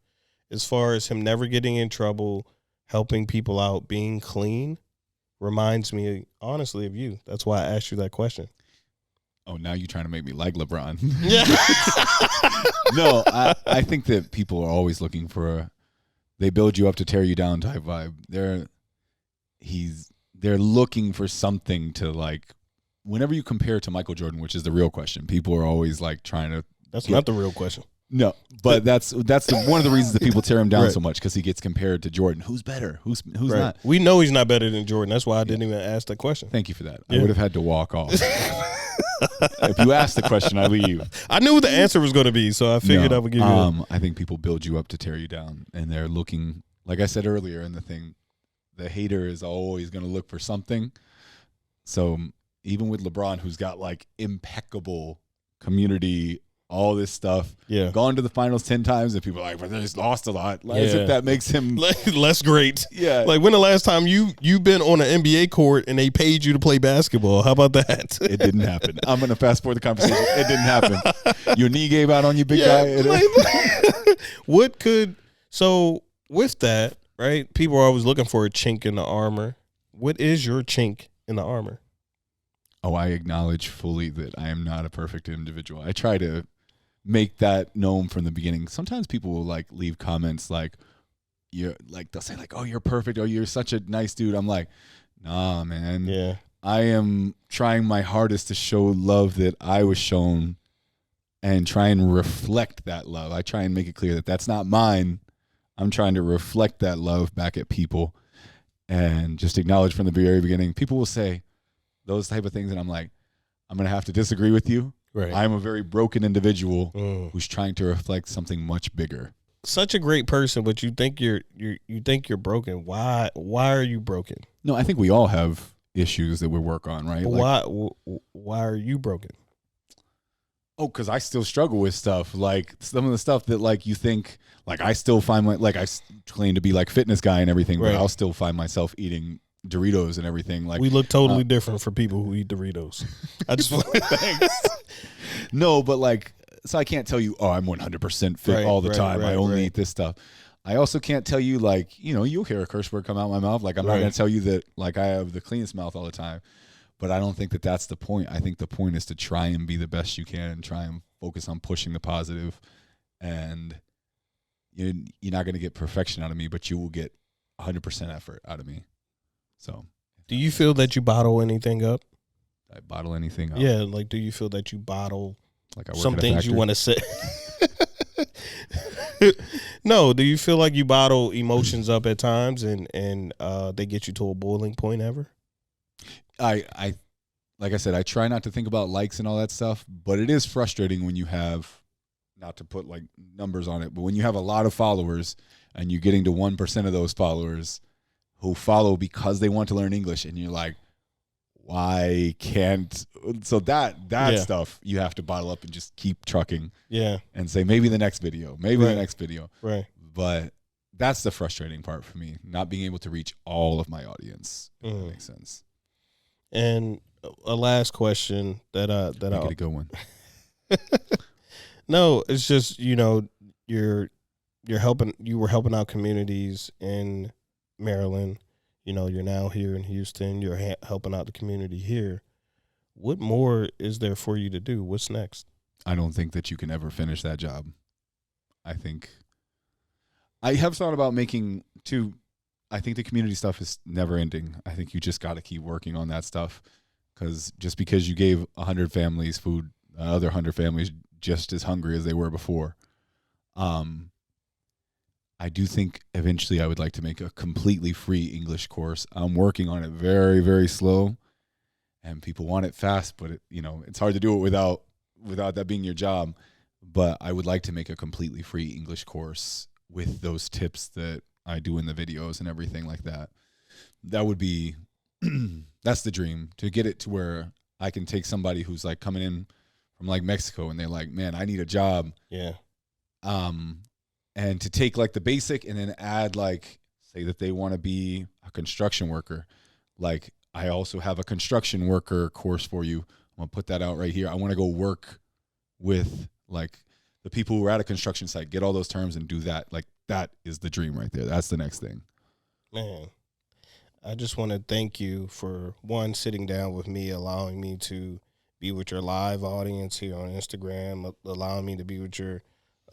[SPEAKER 1] as far as him never getting in trouble, helping people out, being clean, reminds me honestly of you. That's why I asked you that question.
[SPEAKER 2] Oh, now you're trying to make me like LeBron?
[SPEAKER 1] Yeah.
[SPEAKER 2] No, I think that people are always looking for they build you up to tear you down type vibe. They're looking for something to like. Whenever you compare to Michael Jordan, which is the real question, people are always like trying to.
[SPEAKER 1] That's not the real question.
[SPEAKER 2] No, but that's one of the reasons that people tear him down so much, because he gets compared to Jordan. Who's better? Who's not?
[SPEAKER 1] We know he's not better than Jordan. That's why I didn't even ask that question.
[SPEAKER 2] Thank you for that. Yeah. I would have had to walk off. If you asked the question, I leave.
[SPEAKER 1] I knew what the answer was going to be, so I figured I would give you.
[SPEAKER 2] I think people build you up to tear you down, and they're looking. Like I said earlier in the thing, the hater is always going to look for something. So even with LeBron, who's got like impeccable community, all this stuff, gone to the finals 10 times, and people are like, but he's lost a lot. Like, as if that makes him
[SPEAKER 1] less great.
[SPEAKER 2] Yeah.
[SPEAKER 1] Like, when the last time you've been on an NBA court and they paid you to play basketball? How about that?
[SPEAKER 2] It didn't happen. I'm going to fast forward the conversation. It didn't happen. Your knee gave out on you, big guy.
[SPEAKER 1] So with that, right? People are always looking for a chink in the armor. What is your chink in the armor?
[SPEAKER 2] Oh, I acknowledge fully that I am not a perfect individual. I try to make that known from the beginning. Sometimes people will like leave comments like, "You're like," they'll say like, "Oh, you're perfect. Oh, you're such a nice dude." I'm like, "Nah, man.
[SPEAKER 1] Yeah,
[SPEAKER 2] I am trying my hardest to show love that I was shown, and try and reflect that love. I try and make it clear that that's not mine. I'm trying to reflect that love back at people, and just acknowledge from the very beginning." People will say those type of things, and I'm like, I'm gonna have to disagree with you.
[SPEAKER 1] Right.
[SPEAKER 2] I'm a very broken individual who's trying to reflect something much bigger.
[SPEAKER 1] Such a great person, but you think you're broken. Why are you broken?
[SPEAKER 2] No, I think we all have issues that we work on, right?
[SPEAKER 1] But why are you broken?
[SPEAKER 2] Oh, because I still struggle with stuff, like some of the stuff that like you think, like I still find I claim to be like fitness guy and everything, but I'll still find myself eating Doritos and everything. Like, we
[SPEAKER 1] look totally different for people who eat Doritos. I just want to thanks.
[SPEAKER 2] No, but like, so I can't tell you, oh, I'm 100% fit all the time. I only eat this stuff. I also can't tell you, like, you'll hear a curse word come out of my mouth. Like, I'm not going to tell you that like I have the cleanest mouth all the time. But I don't think that that's the point. I think the point is to try and be the best you can and try and focus on pushing the positive. And you're not going to get perfection out of me, but you will get 100% effort out of me. So
[SPEAKER 1] Do you feel that you bottle anything up?
[SPEAKER 2] I bottle anything up.
[SPEAKER 1] Yeah, like do you feel that you bottle
[SPEAKER 2] Like I work
[SPEAKER 1] some
[SPEAKER 2] at a
[SPEAKER 1] things you
[SPEAKER 2] factory?
[SPEAKER 1] want to say? No, do you feel like you bottle emotions up at times and they get you to a boiling point ever?
[SPEAKER 2] I like I said, I try not to think about likes and all that stuff, but it is frustrating when you have, not to put like numbers on it, but when you have a lot of followers and you're getting to 1% of those followers who follow because they want to learn English, and you're like, why can't? So that
[SPEAKER 1] Yeah.
[SPEAKER 2] stuff you have to bottle up and just keep trucking.
[SPEAKER 1] Yeah.
[SPEAKER 2] And say maybe the next video, maybe
[SPEAKER 1] Right.
[SPEAKER 2] the next video.
[SPEAKER 1] Right.
[SPEAKER 2] But that's the frustrating part for me, not being able to reach all of my audience. If that
[SPEAKER 1] Mhm.
[SPEAKER 2] makes sense.
[SPEAKER 1] And a last question that
[SPEAKER 2] Make it a good one.
[SPEAKER 1] No, it's just, you know, you were helping out communities in Maryland. You know, you're now here in Houston. You're helping out the community here. What more is there for you to do? What's next?
[SPEAKER 2] I don't think that you can ever finish that job. I think I have thought about making two. I think the community stuff is never ending. I think you just got to keep working on that stuff, because just because you gave 100 families food, other 100 families just as hungry as they were before. I do think eventually I would like to make a completely free English course. I'm working on it very, very slow, and people want it fast, but it's hard to do it without that being your job. But I would like to make a completely free English course with those tips that I do in the videos and everything like that. That would be, that's the dream, to get it to where I can take somebody who's like coming in from like Mexico and they're like, man, I need a job.
[SPEAKER 1] Yeah.
[SPEAKER 2] And to take like the basic and then add like, say that they want to be a construction worker. Like, I also have a construction worker course for you. I'm going to put that out right here. I want to go work with like the people who are at a construction site, get all those terms and do that. Like, that is the dream right there. That's the next thing.
[SPEAKER 1] Man, I just want to thank you for, one, sitting down with me, allowing me to be with your live audience here on Instagram, allowing me to be with your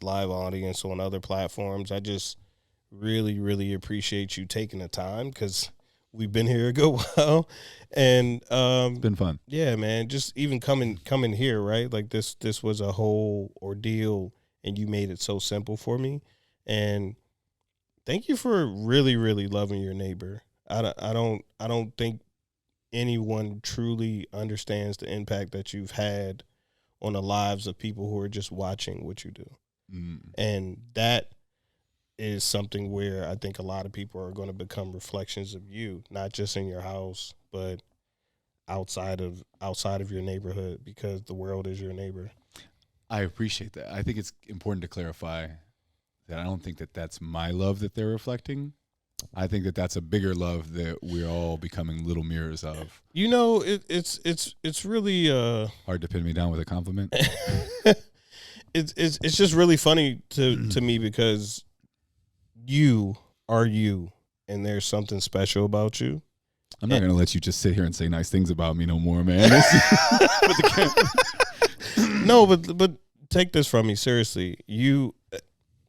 [SPEAKER 1] live audience on other platforms. I just really, really appreciate you taking the time, because we've been here a good while. And
[SPEAKER 2] It's been fun.
[SPEAKER 1] yeah, man, just even coming here, right? Like this was a whole ordeal, and you made it so simple for me. And thank you for really, really loving your neighbor. I don't think anyone truly understands the impact that you've had on the lives of people who are just watching what you do. And that is something where I think a lot of people are going to become reflections of you, not just in your house, but outside of your neighborhood, because the world is your neighbor.
[SPEAKER 2] I appreciate that. I think it's important to clarify that I don't think that that's my love that they're reflecting. I think that that's a bigger love that we're all becoming little mirrors of.
[SPEAKER 1] You know, it's really
[SPEAKER 2] Hard to pin me down with a compliment.
[SPEAKER 1] it's just really funny to me, because you are you, and there's something special about you.
[SPEAKER 2] I'm not going to let you just sit here and say nice things about me no more, man.
[SPEAKER 1] No, but take this from me seriously.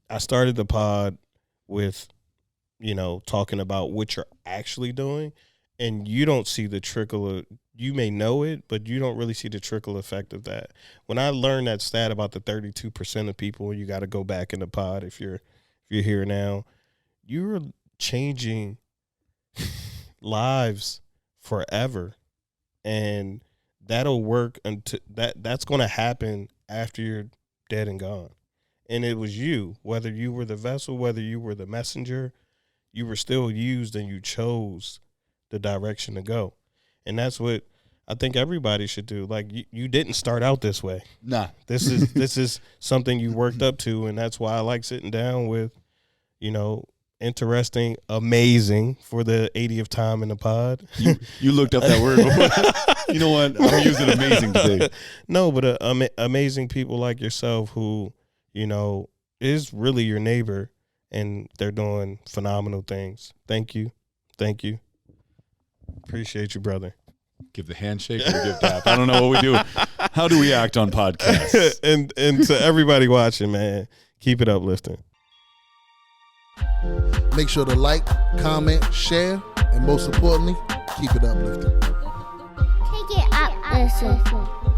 [SPEAKER 1] I started the pod with, talking about what you're actually doing, and you don't see the trickle of, you may know it, but you don't really see the trickle effect of that. When I learned that stat about the 32% of people, you got to go back in the pod if you're here now, you're changing lives forever, and that'll work until that's going to happen after you're dead and gone. And it was you, whether you were the vessel, whether you were the messenger, you were still used, and you chose the direction to go. And that's what I think everybody should do. Like, you didn't start out this way.
[SPEAKER 2] Nah.
[SPEAKER 1] This is something you worked up to, and that's why I like sitting down with, interesting, amazing, for the 80th time in the pod.
[SPEAKER 2] You looked up that word before. You know what? I'm using amazing today.
[SPEAKER 1] No, but amazing people like yourself who, is really your neighbor, and they're doing phenomenal things. Thank you. Appreciate you, brother.
[SPEAKER 2] Give the handshake or give tap. I don't know what we do. How do we act on podcasts?
[SPEAKER 1] and to everybody watching, man, keep it uplifting.
[SPEAKER 3] Make sure to like, comment, share, and most importantly, keep it uplifting.
[SPEAKER 4] Take it up, listen.